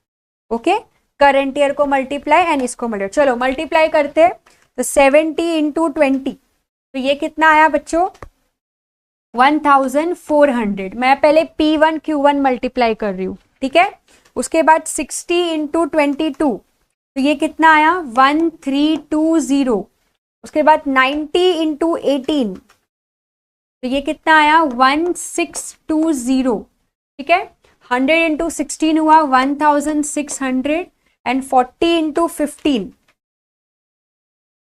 ओके। करंट ईयर को मल्टीप्लाई एंड इसको मल्टीप्लाई। चलो मल्टीप्लाई करते हैं। तो 70 इंटू 20, तो ये कितना आया बच्चों? 1400। मैं पहले P1 Q1 मल्टीप्लाई कर रही हूँ, ठीक है। उसके बाद 60 इंटू 22, तो ये कितना आया? 1320। उसके बाद 90 इंटू 18, तो ये कितना आया? 1620, ठीक है। 100 इंटू 16 हुआ 1600 एंड 40 इंटू 15,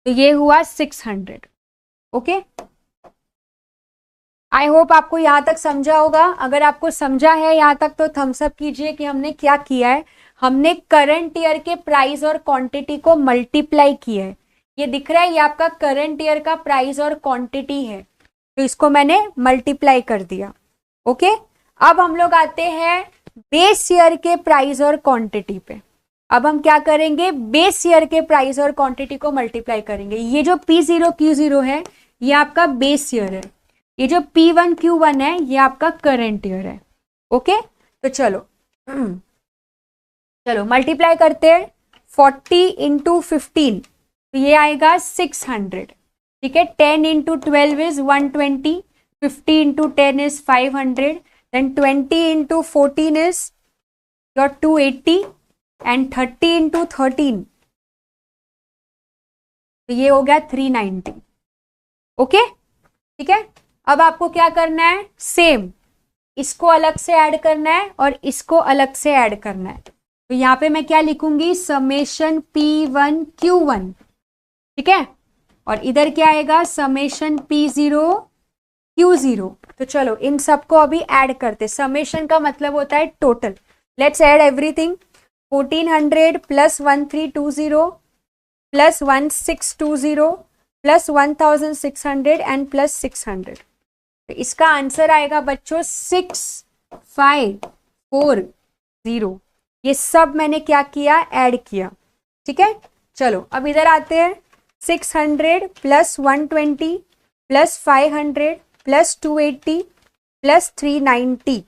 तो ये हुआ 600, ओके। आई होप आपको यहां तक समझा होगा। अगर आपको समझा है यहां तक तो थम्स अप कीजिए कि हमने क्या किया है। हमने करंट ईयर के प्राइस और क्वांटिटी को मल्टीप्लाई किया है। ये दिख रहा है, ये आपका करंट ईयर का प्राइस और क्वांटिटी है। तो इसको मैंने मल्टीप्लाई कर दिया। ओके, अब हम लोग आते हैं बेस ईयर के प्राइस और क्वांटिटी पे। अब हम क्या करेंगे, बेस ईयर के प्राइस और क्वांटिटी को मल्टीप्लाई करेंगे। ये जो P0 Q0 है ये आपका बेस ईयर है, ये जो P1 Q1 है ये आपका करंट ईयर है। ओके, तो चलो चलो मल्टीप्लाई करते हैं। 40 इंटू 15 तो ये आएगा 600। ठीक है, 10 into 12 is 120, 50 into 10 is 500, then 20 into 14 is your 280 and 30 into 13 तो ये हो गया 390। ओके, ठीक है, अब आपको क्या करना है, सेम इसको अलग से ऐड करना है और इसको अलग से ऐड करना है। तो यहां पे मैं क्या लिखूंगी, समेशन P1 Q1। ठीक है, और इधर क्या आएगा, समेशन P0 Q0। तो चलो इन सबको अभी ऐड करते। समेशन का मतलब होता है total. Let's add everything. 1400 plus 1320 plus 1620 plus 1600 and plus 600। तो इसका आंसर आएगा बच्चों 6540। ये सब मैंने क्या किया, ऐड किया। ठीक है, चलो अब इधर आते हैं। 600 प्लस 120 प्लस 500 प्लस 280 प्लस 390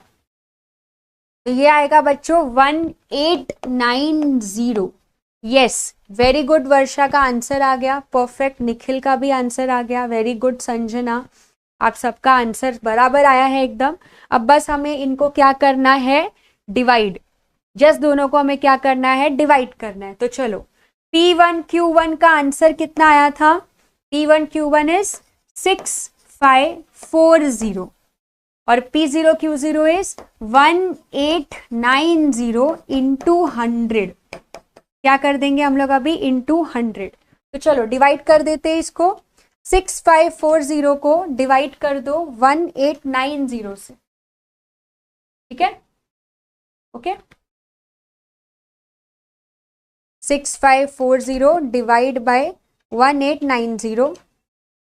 तो ये आएगा बच्चों 1890। यस, वेरी गुड वर्षा का आंसर आ गया, परफेक्ट। निखिल का भी आंसर आ गया, वेरी गुड। संजना, आप सबका आंसर बराबर आया है एकदम। अब बस हमें इनको क्या करना है, डिवाइड। जस्ट दोनों को हमें क्या करना है, डिवाइड करना है। तो चलो P1 Q1 का आंसर कितना आया था, P1 Q1 इज 6540 और P0 Q0 इज 1890 इंटू 100। क्या कर देंगे हम लोग अभी, इंटू 100। तो चलो डिवाइड कर देते हैं इसको। 6540 को डिवाइड कर दो 1890 से। ठीक है, ओके। 6540 डिवाइड बाय 1890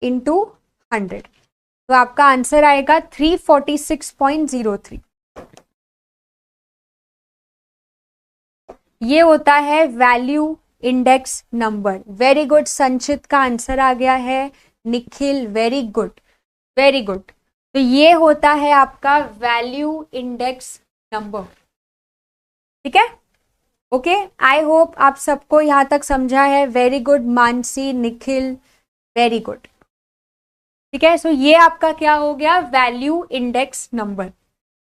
इंटू 100 तो आपका आंसर आएगा 346.03। ये होता है value index number. Very good, संचित का आंसर आ गया है। Nikhil, very good, very good. तो ये होता है आपका वैल्यू इंडेक्स नंबर। ठीक है, ओके। आई होप आप सबको यहां तक समझा है। Very good Mansi, Nikhil, very good. ठीक है, सो ये आपका क्या हो गया, वैल्यू इंडेक्स नंबर।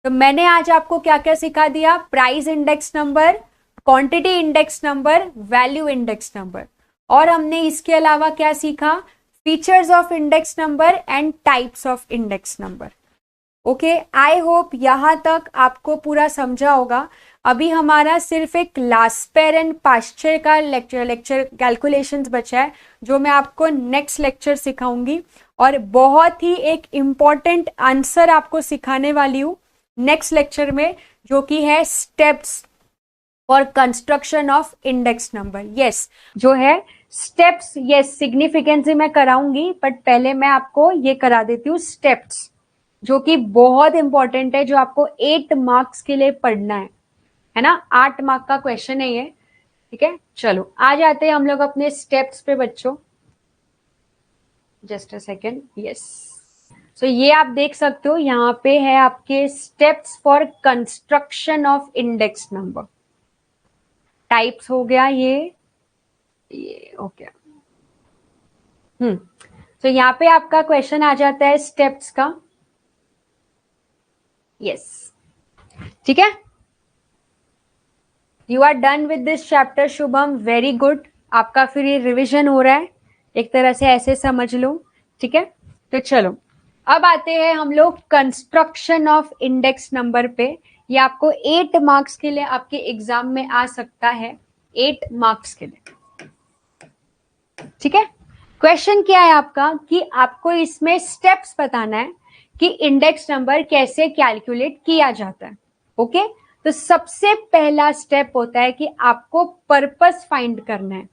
तो मैंने आज आपको क्या क्या सिखा दिया, price index number, quantity index number, value index number, और हमने इसके अलावा क्या सीखा, features of index number and types of index number. Okay, I hope यहां तक आपको पूरा समझा होगा। अभी हमारा सिर्फ एक लास्पेयर एंड पाश्चर का लेक्चर कैलकुलेशंस बचा है, जो मैं आपको नेक्स्ट लेक्चर सिखाऊंगी। और बहुत ही एक इम्पॉर्टेंट आंसर आपको सिखाने वाली हूँ नेक्स्ट लेक्चर में, जो कि है steps for construction of index number. Yes, जो है स्टेप्स, यस सिग्निफिकेंस मैं कराऊंगी, बट पहले मैं आपको ये करा देती हूँ स्टेप्स, जो कि बहुत इंपॉर्टेंट है, जो आपको 8 मार्क्स के लिए पढ़ना है ना। 8 मार्क का क्वेश्चन है ये। ठीक है, चलो आ जाते हैं हम लोग अपने स्टेप्स पे बच्चों। Just a second, yes. So ये आप देख सकते हो, यहाँ पे है आपके steps for construction of index number. Types हो गया ये ओके। तो यहाँ पे आपका क्वेश्चन आ जाता है स्टेप्स का। यस, ठीक है। You are done with this chapter Shubham, very good. आपका फिर ये रिविजन हो रहा है, एक तरह से ऐसे समझ लो। ठीक है, तो चलो अब आते हैं हम लोग कंस्ट्रक्शन ऑफ इंडेक्स नंबर पे। ये आपको 8 मार्क्स के लिए आपके एग्जाम में आ सकता है, 8 मार्क्स के लिए। ठीक है, क्वेश्चन क्या है आपका कि आपको इसमें स्टेप्स बताना है कि इंडेक्स नंबर कैसे कैलकुलेट किया जाता है। ओके, तो सबसे पहला स्टेप होता है कि आपको पर्पस फाइंड करना है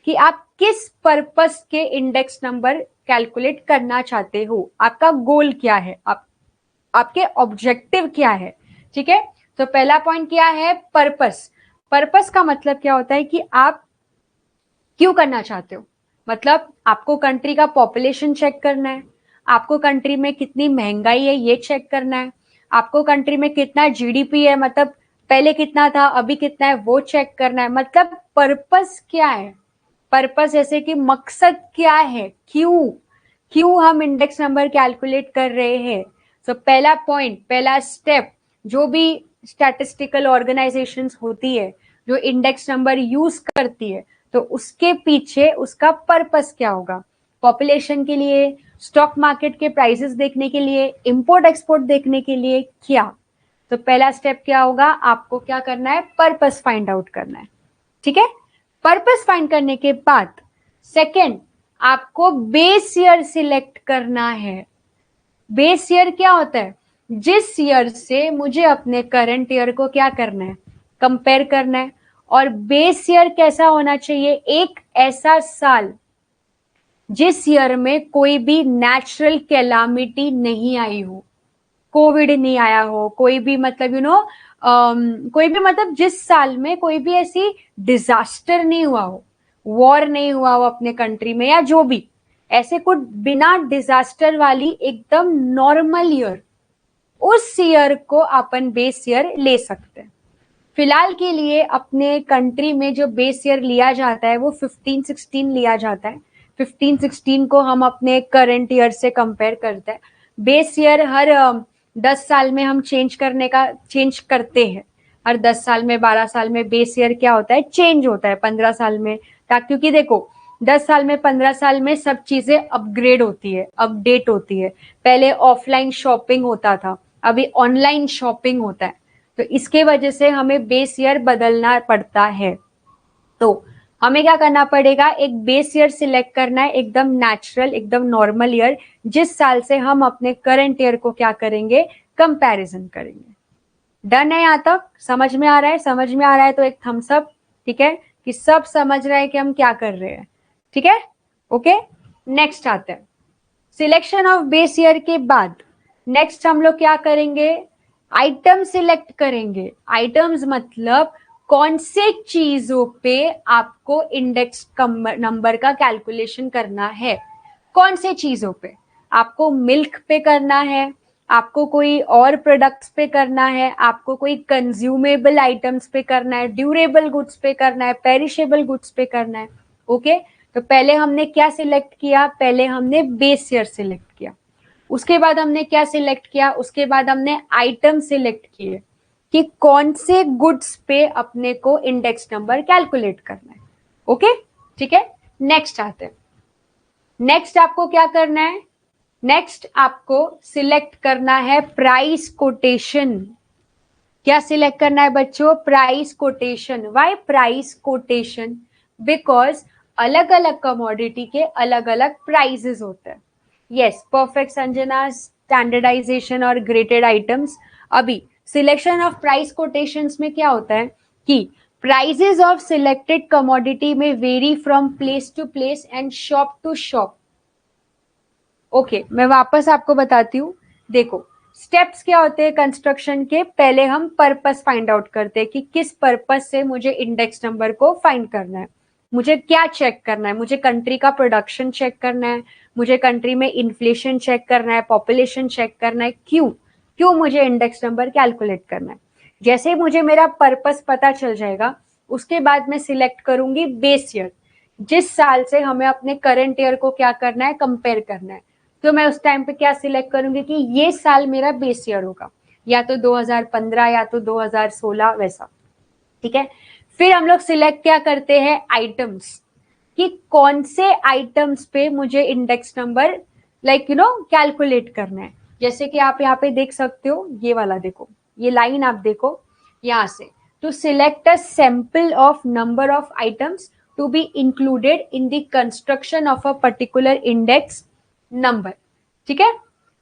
कि आप किस पर्पस के इंडेक्स नंबर कैलकुलेट करना चाहते हो, आपका गोल क्या है, आपके ऑब्जेक्टिव क्या है। ठीक है, तो पहला पॉइंट क्या है, पर्पस। पर्पस का मतलब क्या होता है कि आप क्यों करना चाहते हो, मतलब आपको कंट्री का पॉपुलेशन चेक करना है, आपको कंट्री में कितनी महंगाई है ये चेक करना है, आपको कंट्री में कितना जीडीपी है, मतलब पहले कितना था अभी कितना है वो चेक करना है। मतलब पर्पस क्या है, पर्पस जैसे कि मकसद क्या है, क्यों क्यों हम इंडेक्स नंबर कैलकुलेट कर रहे हैं। तो पहला पॉइंट, पहला स्टेप, जो भी स्टैटिस्टिकल ऑर्गेनाइजेशंस होती है जो इंडेक्स नंबर यूज करती है, तो उसके पीछे उसका पर्पस क्या होगा, पॉपुलेशन के लिए, स्टॉक मार्केट के प्राइसेस देखने के लिए, इंपोर्ट एक्सपोर्ट देखने के लिए, क्या। तो पहला स्टेप क्या होगा, आपको क्या करना है, पर्पस फाइंड आउट करना है। ठीक है, पर्पस फाइंड करने के बाद सेकंड, आपको बेस ईयर सिलेक्ट करना है। बेस ईयर क्या होता है, जिस ईयर से मुझे अपने करंट ईयर को क्या करना है, कंपेयर करना है। और बेस ईयर कैसा होना चाहिए, एक ऐसा साल जिस ईयर में कोई भी नेचुरल कैलामिटी नहीं आई हो, कोविड नहीं आया हो, कोई भी मतलब कोई भी मतलब जिस साल में कोई भी ऐसी डिजास्टर नहीं हुआ हो, वॉर नहीं हुआ हो अपने कंट्री में, या जो भी ऐसे कुछ बिना डिजास्टर वाली एकदम नॉर्मल ईयर, उस ईयर को अपन बेस ईयर ले सकते हैं। फिलहाल के लिए अपने कंट्री में जो बेस ईयर लिया जाता है वो 15-16 लिया जाता है। 15-16 को हम अपने करंट ईयर से कंपेयर करते हैं। बेस ईयर हर 10 साल में हम चेंज करते हैं। हर 10 साल में, 12 साल में बेस ईयर क्या होता है, चेंज होता है। 15 साल में, क्योंकि देखो 10 साल में, 15 साल में सब चीजें अपग्रेड होती है, अपडेट होती है। पहले ऑफलाइन शॉपिंग होता था, अभी ऑनलाइन शॉपिंग होता है, तो इसके वजह से हमें बेस ईयर बदलना पड़ता है। तो हमें क्या करना पड़ेगा, एक बेस ईयर सिलेक्ट करना है, एकदम नेचुरल, एकदम नॉर्मल ईयर, जिस साल से हम अपने करंट ईयर को क्या करेंगे, कंपैरिजन करेंगे। डन है, यहां तक समझ में आ रहा है? समझ में आ रहा है तो एक थम्स अप, ठीक है, कि सब समझ रहे हैं कि हम क्या कर रहे हैं। ठीक है, ओके, नेक्स्ट आते हैं। सिलेक्शन ऑफ बेस ईयर के बाद नेक्स्ट हम लोग क्या करेंगे, आइटम सिलेक्ट करेंगे। आइटम्स मतलब कौन से चीजों पे आपको इंडेक्स नंबर का कैलकुलेशन करना है, कौन से चीजों पे, आपको मिल्क पे करना है, आपको कोई और प्रोडक्ट्स पे करना है, आपको कोई कंज्यूमेबल आइटम्स पे करना है, ड्यूरेबल गुड्स पे करना है, पेरिशेबल गुड्स पे करना है। ओके, तो पहले हमने क्या सिलेक्ट किया, पहले हमने बेस ईयर सिलेक्ट किया। उसके बाद हमने क्या सिलेक्ट किया, उसके बाद हमने आइटम सिलेक्ट किए कि कौन से गुड्स पे अपने को इंडेक्स नंबर कैलकुलेट करना है। ओके, ठीक है, नेक्स्ट आते हैं। नेक्स्ट आपको क्या करना है, नेक्स्ट आपको सिलेक्ट करना है प्राइस कोटेशन। क्या सिलेक्ट करना है बच्चों, price quotation. Why price quotation, because अलग अलग कमोडिटी के अलग अलग प्राइसेस होते हैं। यस, परफेक्ट संजना, स्टैंडर्डाइजेशन और ग्रेडेड आइटम्स। अभी सिलेक्शन ऑफ प्राइस कोटेशंस में क्या होता है कि प्राइसेस ऑफ सिलेक्टेड कमोडिटी में vary from place to place and shop to shop. Okay, मैं वापस आपको बताती हूँ। देखो स्टेप्स क्या होते हैं कंस्ट्रक्शन के, पहले हम पर्पस फाइंड आउट करते हैं कि किस पर्पस से मुझे इंडेक्स नंबर को फाइंड करना है, मुझे क्या चेक करना है, मुझे कंट्री का प्रोडक्शन चेक करना है, मुझे कंट्री में इन्फ्लेशन चेक करना है, पॉपुलेशन चेक करना है, क्यों क्यों मुझे इंडेक्स नंबर कैलकुलेट करना है। जैसे ही मुझे मेरा पर्पस पता चल जाएगा, उसके बाद मैं सिलेक्ट करूंगी बेस ईयर, जिस साल से हमें अपने करंट ईयर को क्या करना है, कंपेयर करना है। तो मैं उस टाइम पे क्या सिलेक्ट करूंगी कि ये साल मेरा बेस ईयर होगा, या तो 2015 या तो 2016 वैसा। ठीक है, फिर हम लोग सिलेक्ट क्या करते हैं, आइटम्स, कि कौन से आइटम्स पे मुझे इंडेक्स नंबर कैलकुलेट करना है। जैसे कि आप यहाँ पे देख सकते हो, ये वाला देखो, ये लाइन आप देखो यहां से, to select a sample of number of items to be included in the construction of a particular index number. ठीक है,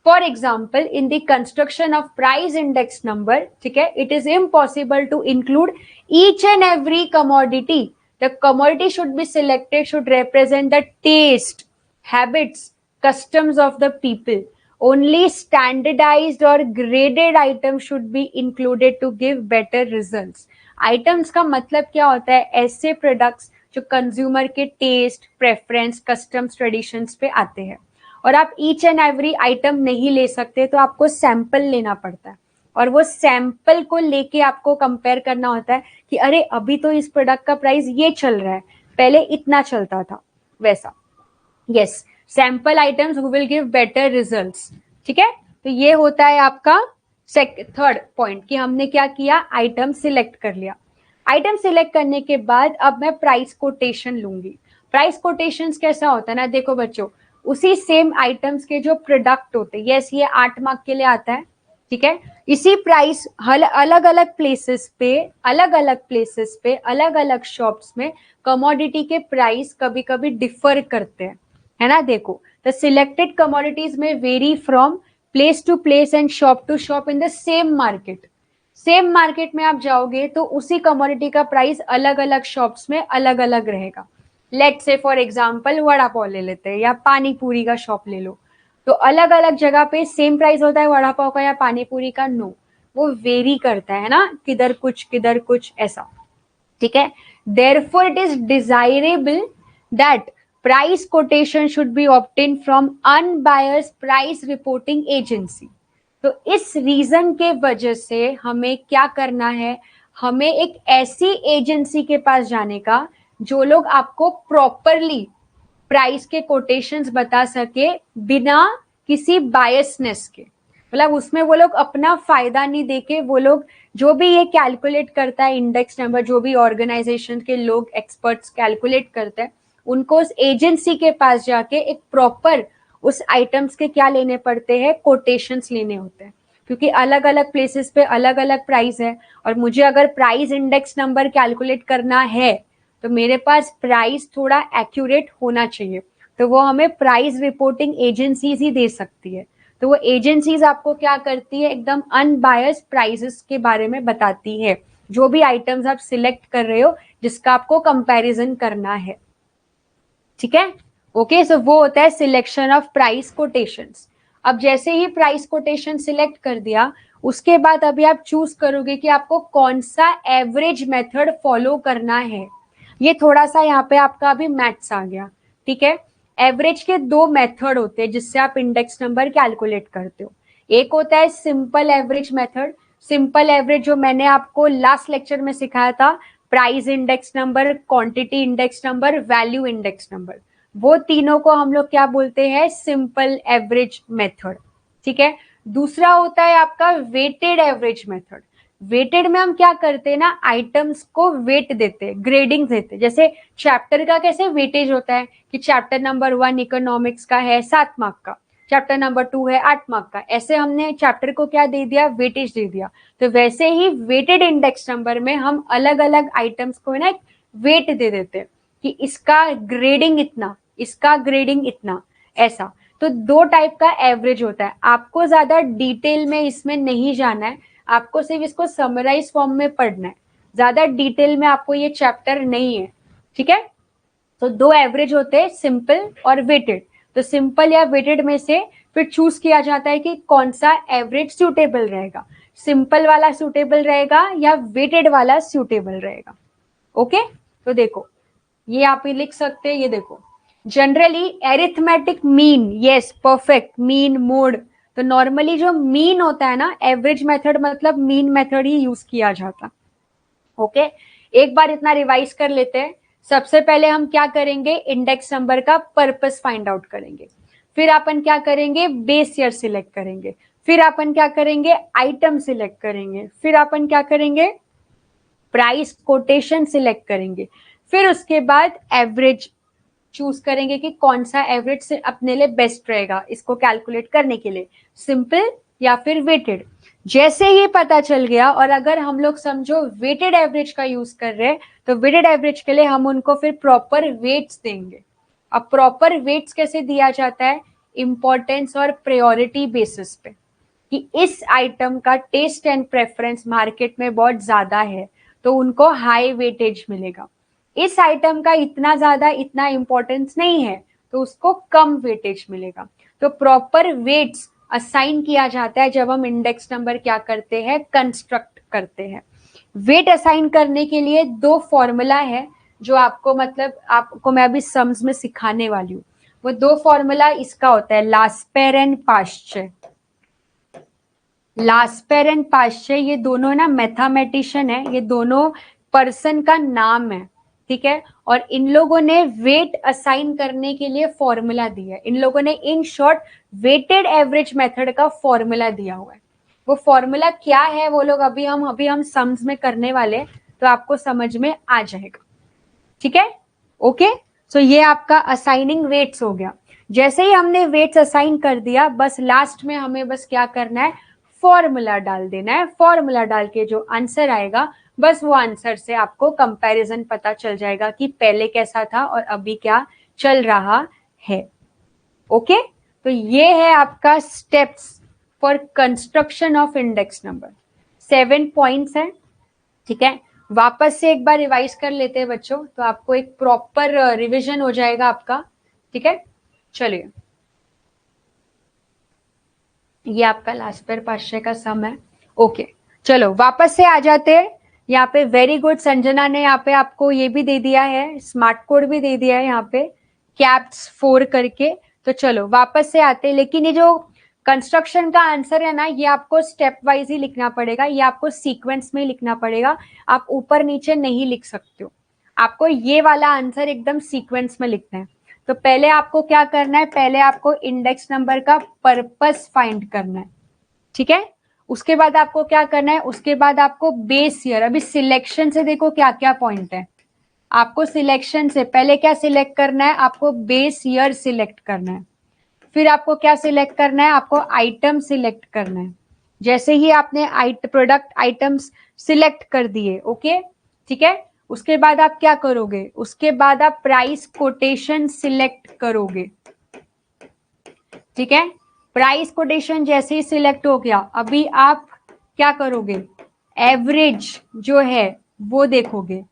for example in the construction of price index number, ठीक है, it is impossible to include each and every commodity, the commodity should be selected should represent the taste, habits, customs of the people. Only standardized or graded items should be included to give better results. Items का मतलब क्या होता है? ऐसे products जो consumer के test, preference, customs, traditions पे आते हैं. और आप ईच एंड एवरी आइटम नहीं ले सकते, तो आपको सैंपल लेना पड़ता है और वो सैंपल को लेके आपको कंपेयर करना होता है कि अरे अभी तो इस प्रोडक्ट का प्राइस ये चल रहा है, पहले इतना चलता था, वैसा. Yes, sample items who will give better results. ठीक है, तो ये होता है आपका थर्ड पॉइंट कि हमने क्या किया, आइटम सिलेक्ट कर लिया. आइटम सिलेक्ट करने के बाद अब मैं प्राइस कोटेशन लूंगी. प्राइस कोटेशंस कैसा होता है ना, देखो बच्चों, उसी सेम आइटम्स के जो प्रोडक्ट होते हैं, यस ये 8 मार्क के लिए आता है. ठीक है, इसी प्राइस अलग अलग प्लेसेस पे अलग अलग शॉप्स में कमोडिटी के प्राइस कभी कभी डिफर करते हैं, है ना. देखो, द सिलेक्टेड कमोडिटीज में vary from place to place and shop to shop in the same market. Same market में आप जाओगे तो उसी कमोडिटी का प्राइस अलग अलग शॉप्स में अलग अलग रहेगा. Let's say for example vada pav ले लेते हैं या पानी पूरी का शॉप ले लो, तो अलग अलग जगह पे सेम प्राइस होता है वड़ा पाव का या पानी पूरी का? नो, वो वेरी करता है ना, किधर कुछ ऐसा. ठीक है, therefore it is desirable that price quotation should be obtain from unbiased price reporting agency. तो इस रीजन के वजह से हमें क्या करना है, हमें एक ऐसी एजेंसी के पास जाने का जो लोग आपको प्रॉपरली प्राइस के कोटेशंस बता सके बिना किसी बायसनेस के. मतलब उसमें वो लोग अपना फायदा नहीं देके, वो लोग जो भी ये कैलकुलेट करता है इंडेक्स नंबर, जो भी ऑर्गेनाइजेशन के लोग एक्सपर्ट्स कैलकुलेट करते हैं, उनको उस एजेंसी के पास जाके एक प्रॉपर उस आइटम्स के क्या लेने पड़ते हैं, कोटेशंस लेने होते हैं. क्योंकि अलग अलग प्लेसेस पे अलग अलग प्राइस है और मुझे अगर प्राइस इंडेक्स नंबर कैलकुलेट करना है तो मेरे पास प्राइस थोड़ा एक्यूरेट होना चाहिए. तो वो हमें प्राइस रिपोर्टिंग एजेंसीज ही दे सकती है. तो वो एजेंसीज आपको क्या करती है, एकदम अनबायस्ड प्राइसेस के बारे में बताती है, जो भी आइटम्स आप सिलेक्ट कर रहे हो जिसका आपको कंपैरिजन करना है. ठीक है, ओके. सो वो होता है सिलेक्शन ऑफ प्राइस कोटेशंस. अब जैसे ही प्राइस कोटेशन सिलेक्ट कर दिया, उसके बाद अभी आप चूज करोगे कि आपको कौन सा एवरेज मेथड फॉलो करना है. ये थोड़ा सा यहाँ पे आपका अभी मैथ्स आ गया. ठीक है, एवरेज के 2 मेथड होते हैं जिससे आप इंडेक्स नंबर कैलकुलेट करते हो. एक होता है simple average method. Simple average जो मैंने आपको लास्ट लेक्चर में सिखाया था, price index number, quantity index number, value index number, वो तीनों को हम लोग क्या बोलते हैं, सिंपल एवरेज मेथड. ठीक है, दूसरा होता है आपका वेटेड एवरेज मेथड. वेटेड में हम क्या करते हैं ना, आइटम्स को वेट देते हैं, ग्रेडिंग देते हैं. जैसे चैप्टर का कैसे वेटेज होता है कि चैप्टर नंबर 1 इकोनॉमिक्स का है 7 मार्क का, चैप्टर नंबर 2 है 8 मार्क का, ऐसे हमने चैप्टर को क्या दे दिया, वेटेज दे दिया. तो वैसे ही वेटेड इंडेक्स नंबर में हम अलग अलग आइटम्स को ना वेट दे देते हैं कि इसका ग्रेडिंग इतना, इसका ग्रेडिंग इतना, ऐसा. तो 2 टाइप का एवरेज होता है. आपको ज्यादा डिटेल में इसमें नहीं जाना है, आपको सिर्फ इसको समराइज फॉर्म में पढ़ना है, ज्यादा डिटेल में आपको ये चैप्टर नहीं है. ठीक है, तो 2 एवरेज होते हैं, सिंपल और वेटेड. तो सिंपल या वेटेड में से फिर चूज किया जाता है कि कौन सा एवरेज सूटेबल रहेगा, सिंपल वाला सूटेबल रहेगा या वेटेड वाला सूटेबल रहेगा. ओके, तो देखो ये आप ही लिख सकते हैं. ये देखो, generally arithmetic mean, yes perfect, mean mode. तो नॉर्मली जो मीन होता है ना, एवरेज मेथड मतलब मीन मेथड ही यूज किया जाता. ओके, एक बार इतना रिवाइज कर लेते हैं. सबसे पहले हम क्या करेंगे, इंडेक्स नंबर का पर्पस फाइंड आउट करेंगे. फिर अपन क्या करेंगे, बेस ईयर सिलेक्ट करेंगे. फिर अपन क्या करेंगे, आइटम सिलेक्ट करेंगे. फिर अपन क्या करेंगे, प्राइस कोटेशन सिलेक्ट करेंगे. फिर उसके बाद एवरेज चूज करेंगे कि कौन सा एवरेज से अपने लिए बेस्ट रहेगा इसको कैलकुलेट करने के लिए, सिंपल या फिर वेटेड. जैसे ही पता चल गया, और अगर हम लोग समझो वेटेड एवरेज का यूज कर रहे हैं, तो वेटेड एवरेज के लिए हम उनको फिर प्रॉपर वेट्स देंगे. अब प्रॉपर वेट्स कैसे दिया जाता है, इंपॉर्टेंस और प्रायोरिटी बेसिस पे, कि इस आइटम का टेस्ट एंड प्रेफरेंस मार्केट में बहुत ज्यादा है तो उनको हाई वेटेज मिलेगा. इस आइटम का इतना इंपॉर्टेंस नहीं है, तो उसको कम वेटेज मिलेगा। तो प्रॉपर वेट्स असाइन किया जाता है जब हम इंडेक्स नंबर क्या करते हैं, कंस्ट्रक्ट करते हैं। वेट असाइन करने के लिए दो फॉर्मूला है जो आपको मतलब आपको मैं अभी सम्स में सिखाने वाली हूँ। वो दो फॉर्मूला इसका होता है लास्पेर एंड पाश्चर। लास्पेर एंड पाश्चर ये दोनों ना मैथमेटिशियन है, ये दोनों पर्सन का नाम है, ठीक है। और इन लोगों ने वेट असाइन करने के लिए फॉर्मूला दिया है। इन लोगों ने in short weighted average method का फॉर्मूला दिया हुआ है। वो फॉर्मूला क्या है वो लोग अभी हम सम्स में करने वाले, तो आपको समझ में आ जाएगा, ठीक है। ओके, सो ये आपका असाइनिंग वेट्स हो गया। जैसे ही हमने वेट्स असाइन कर दिया, बस लास्ट में हमें बस क्या करना है, फॉर्मूला डाल देना है। फॉर्मूला डाल के जो आंसर आएगा, बस वो आंसर से आपको कंपैरिजन पता चल जाएगा कि पहले कैसा था और अभी क्या चल रहा है। ओके, तो ये है आपका steps for construction of index number. 7 points है, ठीक है। वापस से एक बार रिवाइज कर लेते हैं बच्चों, तो आपको एक प्रॉपर रिवीजन हो जाएगा आपका, ठीक है। चलिए, ये आपका लास्पेर पाश्चर का सम है। ओके, चलो वापस से आ जाते हैं। यहाँ पे वेरी गुड, संजना ने यहाँ पे आपको ये भी दे दिया है, स्मार्ट कोड भी दे दिया है यहाँ पे, कैप्स 4 करके। तो चलो वापस से आते हैं, लेकिन ये जो कंस्ट्रक्शन का आंसर है ना, ये आपको स्टेप वाइज ही लिखना पड़ेगा, ये आपको सीक्वेंस में लिखना पड़ेगा। आप ऊपर नीचे नहीं लिख सकते हो, आपको ये वाला आंसर एकदम सीक्वेंस में लिखना है। तो पहले आपको क्या करना है, पहले आपको इंडेक्स नंबर का पर्पस फाइंड करना है, ठीक है। उसके बाद आपको क्या करना है, उसके बाद आपको बेस ईयर, अभी सिलेक्शन से देखो क्या क्या पॉइंट है। आपको सिलेक्शन से पहले क्या सिलेक्ट करना है, आपको बेस ईयर सिलेक्ट करना है। फिर आपको क्या सिलेक्ट करना है, आपको आइटम सिलेक्ट करना है। जैसे ही आपने प्रोडक्ट आइटम्स सिलेक्ट कर दिए, ओके, ठीक है। उसके बाद आप क्या करोगे, उसके बाद आप प्राइस कोटेशन सिलेक्ट करोगे, ठीक है। प्राइस कोटेशन जैसे ही सिलेक्ट हो गया, अभी आप क्या करोगे, एवरेज जो है वो देखोगे,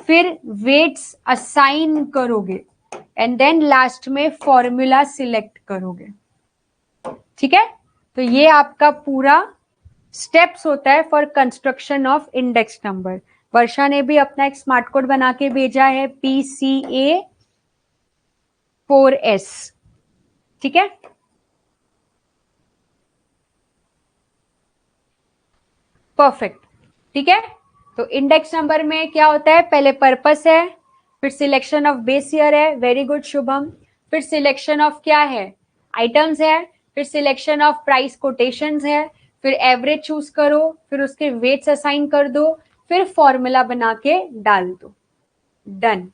फिर वेट्स असाइन करोगे, एंड देन लास्ट में फॉर्मूला सिलेक्ट करोगे, ठीक है। तो ये आपका पूरा स्टेप्स होता है for construction of index number. Varsha ने भी अपना एक स्मार्ट कोड बना के भेजा है, PCA4S, ठीक है। परफेक्ट, ठीक है। तो इंडेक्स नंबर में क्या होता है, पहले पर्पस है, फिर सिलेक्शन ऑफ बेस ईयर है, वेरी गुड शुभम, फिर सिलेक्शन ऑफ क्या है, आइटम्स है, फिर सिलेक्शन ऑफ प्राइस कोटेशंस है, फिर एवरेज चूज करो, फिर उसके वेट्स असाइन कर दो, फिर फॉर्मूला बना के डाल दो, डन।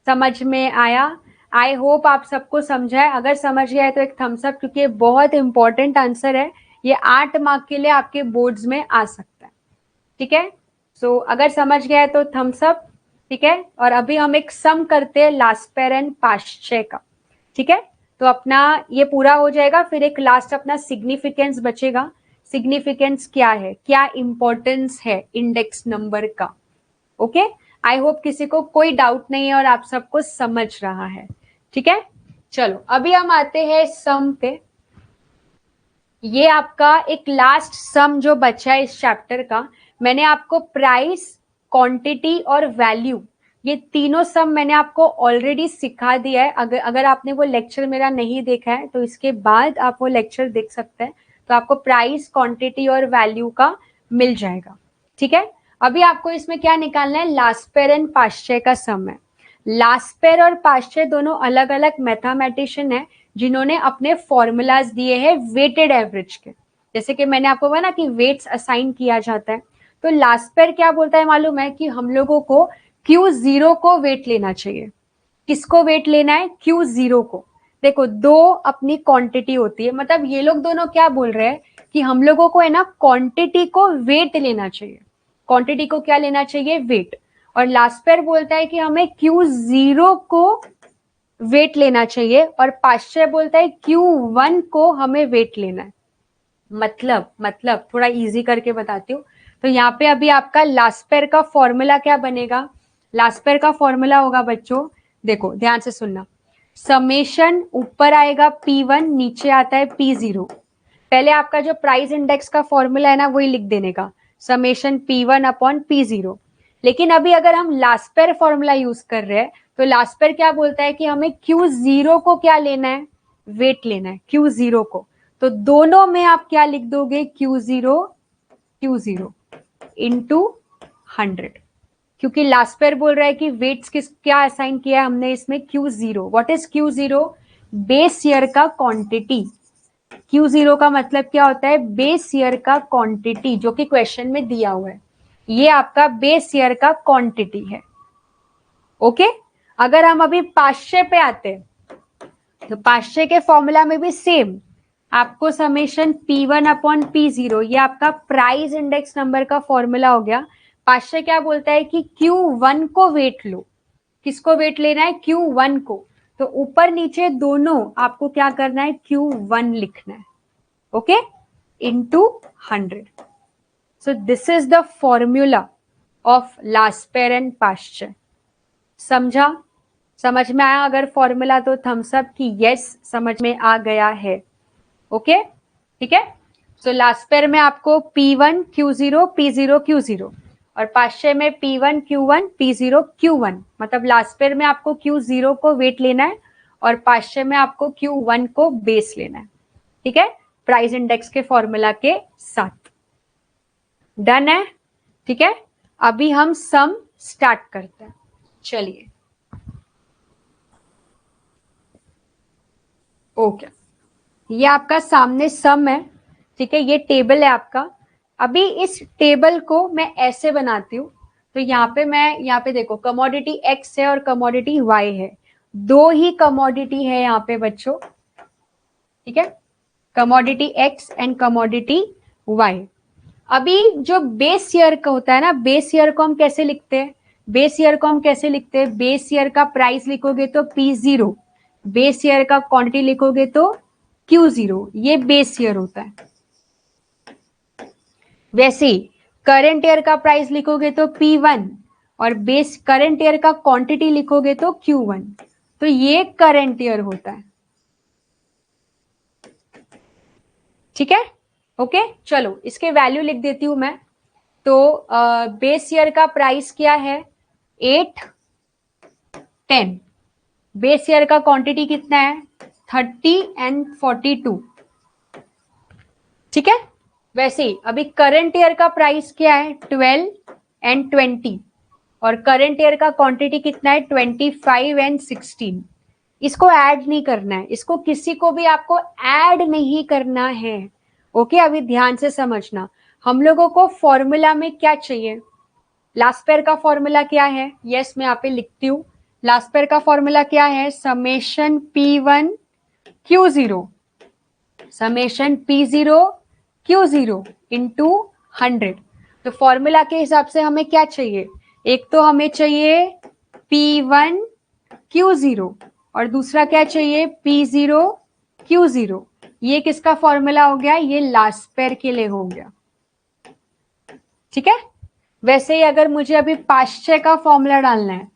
समझ में आया? आई होप आप सबको समझा है। अगर समझ गया है तो एक थम्स अप, क्योंकि बहुत इंपॉर्टेंट आंसर है, ये 8 मार्क के लिए आपके बोर्ड्स में आ सकता है, ठीक है। सो अगर समझ गया है तो थम्स अप, ठीक है। और अभी हम एक सम करते हैं लास्पेर एंड पाश्चर का, ठीक है। तो अपना ये पूरा हो जाएगा, फिर एक लास्ट अपना सिग्निफिकेंस बचेगा। सिग्निफिकेंस क्या है, क्या इंपॉर्टेंस है इंडेक्स नंबर का, ओके। आई होप किसी को कोई डाउट नहीं है और आप सबको समझ रहा है, ठीक है। चलो अभी हम आते हैं सम पे। ये आपका एक लास्ट सम जो बचा है इस चैप्टर का, मैंने आपको प्राइस, क्वांटिटी और वैल्यू, ये तीनों सम मैंने आपको ऑलरेडी सिखा दिया है। अगर आपने वो लेक्चर मेरा नहीं देखा है तो इसके बाद आप वो लेक्चर देख सकते हैं, तो आपको प्राइस, क्वांटिटी और वैल्यू का मिल जाएगा, ठीक है। अभी आपको इसमें क्या निकालना है, लास्पेर एंड पाश्चर का सम है। लास्पेर और पाश्चर दोनों अलग अलग मैथमेटिशियन है जिन्होंने अपने फॉर्मूलाज दिए हैं वेटेड एवरेज के। जैसे कि मैंने आपको कहा ना कि वेट्स असाइन किया जाता है, तो लास्पेर क्या बोलता है मालूम है, कि हम लोगों को Q0 को वेट लेना चाहिए। किसको वेट लेना है, Q0 को। देखो दो अपनी क्वांटिटी होती है, मतलब ये लोग दोनों क्या बोल रहे हैं कि हम लोगों को है ना क्वांटिटी को वेट लेना चाहिए। क्वांटिटी को क्या लेना चाहिए, वेट। और लास्पेर बोलता है कि हमें Q0 को वेट लेना चाहिए, और पाश्चर बोलता है Q1 को हमें वेट लेना है। मतलब थोड़ा इजी करके बताती हूँ। तो यहाँ पे अभी आपका लास्पेर का फॉर्मूला क्या बनेगा, लास्पेयर का फॉर्मूला होगा बच्चों, देखो ध्यान से सुनना, समेशन ऊपर आएगा P1, नीचे आता है P0। पहले आपका जो प्राइस इंडेक्स का फॉर्मूला है ना वही लिख देने का, समेशन P1 अपॉन P0। लेकिन अभी अगर हम लास्पेयर फॉर्मूला यूज कर रहे हैं तो लास्पेयर क्या बोलता है कि हमें Q0 को क्या लेना है, वेट लेना है Q0 को। तो दोनों में आप क्या लिख दोगे, Q0 इंटू 100, क्योंकि लास्पेयर बोल रहा है कि वेट्स क्या असाइन किया है हमने इसमें, Q0। What is Q0? Base year का क्वांटिटी। Q0 का मतलब क्या होता है, बेस ईयर का क्वांटिटी, जो कि क्वेश्चन में दिया हुआ है। ये आपका बेस ईयर का क्वांटिटी है। ओके, अगर हम अभी 500 पे आते तो 500 के फॉर्मूला में भी सेम, आपको समेशन P1 अपॉन P0, ये आपका प्राइस इंडेक्स नंबर का फॉर्मूला हो गया। 500 क्या बोलता है कि Q1 को वेट लो, किसको वेट लेना है, Q1 को। तो ऊपर नीचे दोनों आपको क्या करना है, Q1 लिखना है, okay, into 100। So this is the formula of Laspeyres and Paasche. समझा, समझ में आया? अगर फॉर्मूला तो थम्स अप की यस समझ में आ गया है। ओके, ठीक है। सो लास्पेयर में आपको P1 Q0 P0 Q0 और पाश्चर में P1 Q1 P0 Q1, मतलब लास्पेयर में आपको Q0 को वेट लेना है और पाश्चर में आपको Q1 को बेस लेना है, ठीक है, प्राइस इंडेक्स के फॉर्मूला के साथ। डन है, ठीक है। अभी हम सम स्टार्ट करते हैं, चलिए। ओके, ये आपका सामने सम है, ठीक है, ये टेबल है आपका। अभी इस टेबल को मैं ऐसे बनाती हूँ, तो यहाँ पे देखो कमोडिटी एक्स है और कमोडिटी वाई है, दो ही कमोडिटी है यहाँ पे बच्चों, ठीक है, commodity X and commodity Y. अभी जो बेस ईयर का होता है ना, बेस ईयर को हम कैसे लिखते हैं, बेस ईयर को हम कैसे लिखते हैं, बेस ईयर का प्राइस लिखोगे तो P0, बेस ईयर का क्वांटिटी लिखोगे तो Q0, ये बेस ईयर होता है। वैसे ही करंट ईयर का प्राइस लिखोगे तो P1 और बेस करंट ईयर का क्वांटिटी लिखोगे तो Q1, तो ये करंट ईयर होता है, ठीक है। ओके, चलो इसके वैल्यू लिख देती हूं मैं। तो बेस ईयर का प्राइस क्या है, 8 10, बेस ईयर का क्वांटिटी कितना है, 30 एंड 42, ठीक है। वैसे ही अभी करंट ईयर का प्राइस क्या है, 12 एंड 20, और करंट ईयर का क्वांटिटी कितना है, 25 एंड 16। इसको ऐड नहीं करना है, इसको किसी को भी आपको ऐड नहीं करना है, ओके। अभी ध्यान से समझना, हम लोगों को फॉर्मूला में क्या चाहिए, लास्पेयर का फॉर्मूला क्या है, यस मैं यहाँ पे लिखती हूँ। लास्पेयर का फॉर्मूला क्या है, summation P1 Q0, summation P0 Q0 into 100। तो फॉर्मूला के हिसाब से हमें क्या चाहिए, एक तो हमें चाहिए P1 Q0 और दूसरा क्या चाहिए, P0 Q0। ये किसका फॉर्मूला हो गया, ये लास्पेयर के लिए हो गया, ठीक है। वैसे ही अगर मुझे अभी पाश्चर का फॉर्मूला डालना है,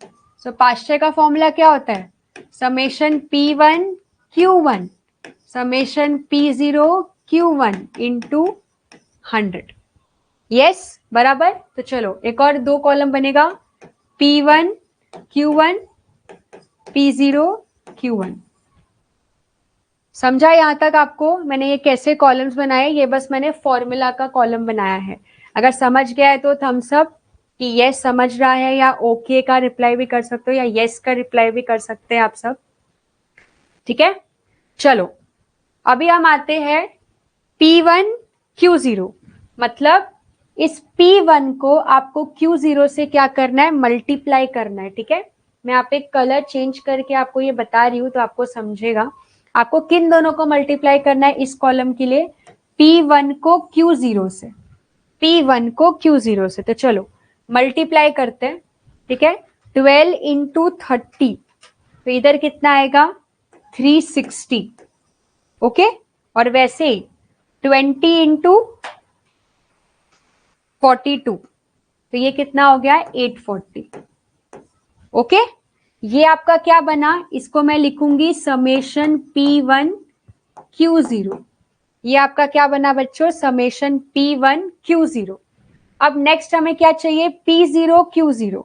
तो पाश्चर का फॉर्मूला क्या होता है, summation P1 Q1 summation P0 Q1 into 100, yes बराबर। तो चलो एक और दो कॉलम बनेगा, P1 Q1 P0 Q1। समझा यहां तक आपको, मैंने ये कैसे कॉलम्स बनाए, ये बस मैंने फॉर्मूला का कॉलम बनाया है। अगर समझ गया है तो थम्स अप कि यस समझ रहा है, या ओके का रिप्लाई भी कर सकते हो, या यस का रिप्लाई भी कर सकते हैं आप सब, ठीक है। चलो अभी हम आते हैं P1 Q0, मतलब इस P1 को आपको Q0 से क्या करना है, मल्टीप्लाई करना है, ठीक है। मैं यहाँ पे कलर चेंज करके आपको ये बता रही हूं तो आपको समझेगा, आपको किन दोनों को मल्टीप्लाई करना है इस कॉलम के लिए, P1 को Q0 से, P1 को Q0 से। तो चलो मल्टीप्लाई करते हैं, ठीक है। 12 इंटू 30, तो इधर कितना आएगा, 360, ओके। और वैसे ही 20 इंटू 42, तो ये कितना हो गया, 840, ओके, ये आपका क्या बना, इसको मैं लिखूंगी समेशन P1 Q0। ये आपका क्या बना बच्चों, समेशन P1 Q0। अब नेक्स्ट हमें क्या चाहिए, P0 Q0,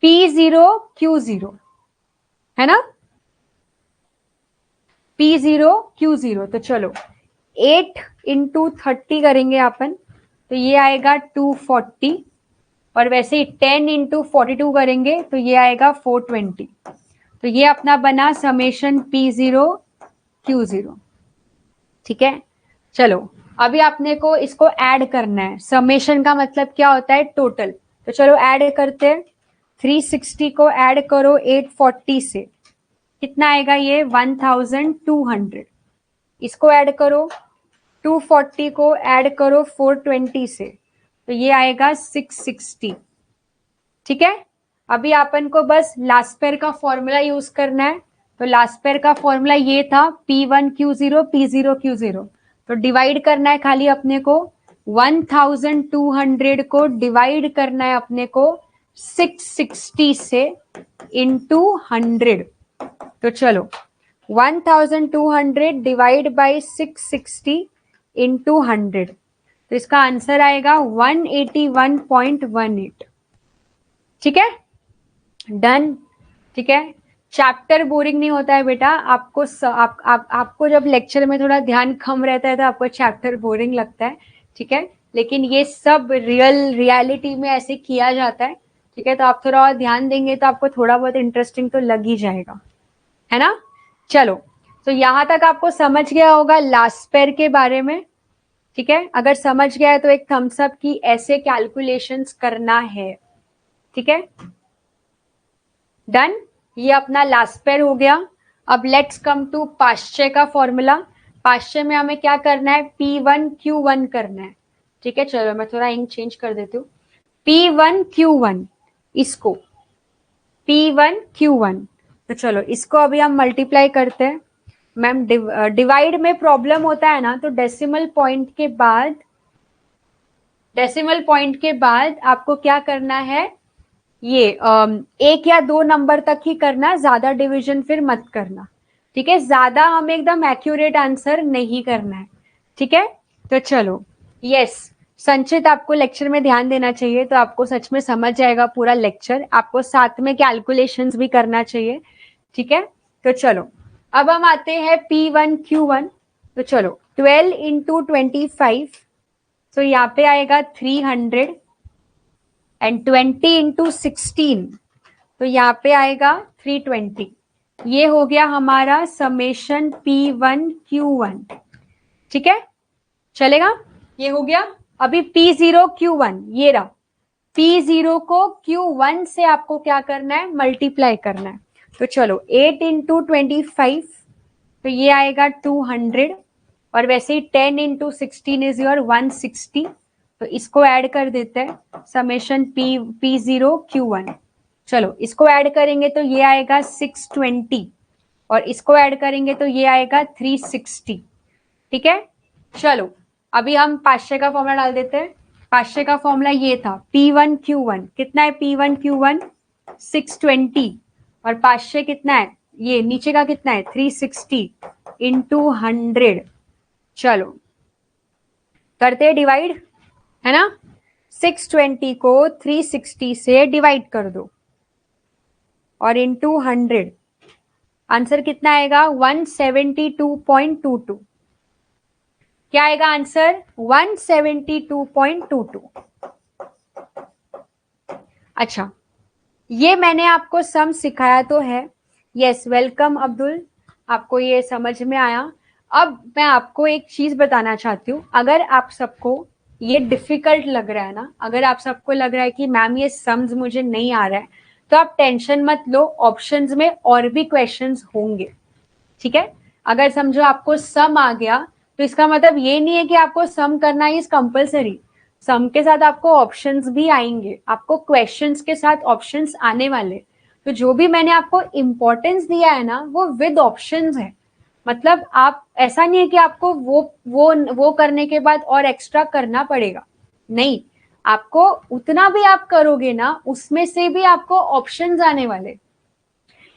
P0 Q0 है ना, P0 Q0। तो चलो 8 इंटू 30 करेंगे अपन, तो ये आएगा 240, और वैसे ही 10 इंटू 42 करेंगे तो ये आएगा 420। तो ये अपना बना समेशन P0 Q0। ठीक है, चलो अभी आपने को इसको ऐड करना है। समेशन का मतलब क्या होता है, टोटल। तो चलो ऐड करते हैं, 360 को ऐड करो 840 से, कितना आएगा ये 1200। इसको ऐड करो 240 को ऐड करो 420 से, तो ये आएगा 660। ठीक है, अभी अपन को बस लास्पेयर का फॉर्मूला यूज करना है। तो लास्पेयर का फॉर्मूला ये था P1 Q0 P0 Q0। तो डिवाइड करना है खाली अपने को, 1200 को डिवाइड करना है अपने को 660 से इंटू 100। तो चलो 1200 डिवाइड बाई 660 इंटू 100, तो इसका आंसर आएगा 181.18। ठीक है, डन। ठीक है, चैप्टर बोरिंग नहीं होता है बेटा, आपको आपको जब लेक्चर में थोड़ा ध्यान कम रहता है तो आपको चैप्टर बोरिंग लगता है। ठीक है, लेकिन ये सब रियलिटी में ऐसे किया जाता है। ठीक है, तो आप थोड़ा और ध्यान देंगे तो आपको थोड़ा बहुत इंटरेस्टिंग तो लग ही जाएगा, है ना। चलो, तो यहां तक आपको समझ गया होगा लास्पेयर के बारे में। ठीक है, अगर समझ गया है तो एक थम्स अप की ऐसे कैलकुलेशंस करना है। ठीक है, डन। ये अपना लास्पेयर हो गया। अब लेट्स कम टू पाश्चय का फॉर्मूला। पाश्चय में हमें क्या करना है, P1 Q1 करना है। ठीक है, चलो मैं थोड़ा इंक चेंज कर देती हूँ। P1 Q1, इसको P1 Q1। तो चलो इसको अभी हम मल्टीप्लाई करते हैं। मैम डिवाइड में प्रॉब्लम होता है ना, तो डेसिमल पॉइंट के बाद आपको क्या करना है, ये एक या दो नंबर तक ही करना, ज्यादा डिवीजन फिर मत करना। ठीक है, ज्यादा हमें एकदम एक्यूरेट आंसर नहीं करना है। ठीक है, तो चलो यस, संचित आपको लेक्चर में ध्यान देना चाहिए, तो आपको सच में समझ जाएगा पूरा लेक्चर। आपको साथ में कैलकुलेशंस भी करना चाहिए। ठीक है, तो चलो अब हम आते हैं P1 Q1। तो चलो 12 इंटू 25, तो यहाँ पे आएगा 300, एंड 20 इंटू 16, तो यहाँ पे आएगा 320। ये हो गया हमारा समेशन P1 Q1। ठीक है, चलेगा, ये हो गया। अभी P0 Q1 ये रहा, P0 को Q1 से आपको क्या करना है, मल्टीप्लाई करना है। तो चलो 8 इंटू 25, तो ये आएगा 200, और वैसे ही 10 इंटू 16 इज योर 160। तो इसको ऐड कर देते हैं, समेशन P0 Q1। चलो इसको ऐड करेंगे तो ये आएगा 620, और इसको ऐड करेंगे तो ये आएगा 360। ठीक है, चलो अभी हम पाश्चय का फॉर्मूला डाल देते हैं। पाश्चय का फॉर्मूला ये था P1 Q1, कितना है P1 Q1 620, और पाश्चय कितना है, ये नीचे का कितना है 360 इंटू 100। चलो करते हैं डिवाइड, है ना। 620 को 360 से डिवाइड कर दो और इंटू 100, आंसर कितना आएगा 172.22। क्या आएगा आंसर 172.22। अच्छा, ये मैंने आपको सम सिखाया तो है। यस, वेलकम अब्दुल, आपको ये समझ में आया। अब मैं आपको एक चीज बताना चाहती हूँ, अगर आप सबको ये डिफिकल्ट लग रहा है ना, अगर आप सबको लग रहा है कि मैम ये सम्स मुझे नहीं आ रहा है, तो आप टेंशन मत लो, ऑप्शंस में और भी क्वेश्चंस होंगे। ठीक है, अगर समझो आपको सम आ गया तो इसका मतलब ये नहीं है कि आपको सम करना इज कंपलसरी। सम के साथ आपको ऑप्शंस भी आएंगे, आपको क्वेश्चंस के साथ ऑप्शंस आने वाले। तो जो भी मैंने आपको इंपॉर्टेंस दिया है ना, वो विद ऑप्शंस है। मतलब आप ऐसा नहीं है कि आपको वो करने के बाद और एक्स्ट्रा करना पड़ेगा, नहीं। आपको उतना भी आप करोगे ना, उसमें से भी आपको ऑप्शंस आने वाले।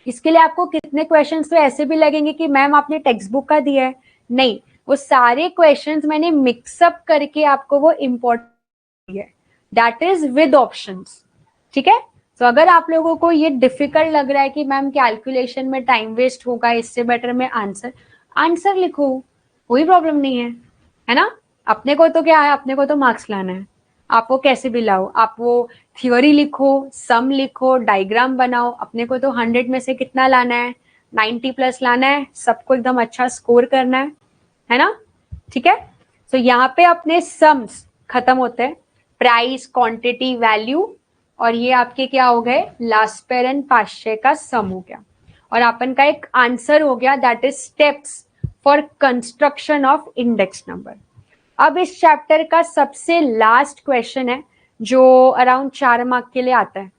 इसके लिए आपको कितने क्वेश्चंस तो ऐसे भी लगेंगे कि मैम आपने टेक्स्ट बुक का दिया है, नहीं, वो सारे क्वेश्चंस मैंने मिक्सअप करके आपको वो इम्पोर्टेंट है, दैट इज विद ऑप्शंस। ठीक है, तो अगर आप लोगों को ये डिफिकल्ट लग रहा है कि मैम कैलकुलेशन में टाइम वेस्ट होगा, इससे बेटर मैं आंसर आंसर लिखो, कोई प्रॉब्लम नहीं है ना। अपने को तो क्या है, अपने को तो मार्क्स लाना है, आप वो कैसे भी लाओ, आप वो थ्योरी लिखो, सम लिखो, डायग्राम बनाओ, अपने को तो 100 में से कितना लाना है, 90 प्लस लाना है, सबको एकदम अच्छा स्कोर करना है ना। ठीक है, तो यहाँ पे अपने सम्स खत्म होते हैं, प्राइस, क्वांटिटी, वैल्यू, और ये आपके क्या हो गए, लास्ट पेयर एंड पाश्चय का सम हो गया, और अपन का एक आंसर हो गया, that is steps for construction of index number. अब इस चैप्टर का सबसे लास्ट क्वेश्चन है जो अराउंड 4 मार्क के लिए आता है,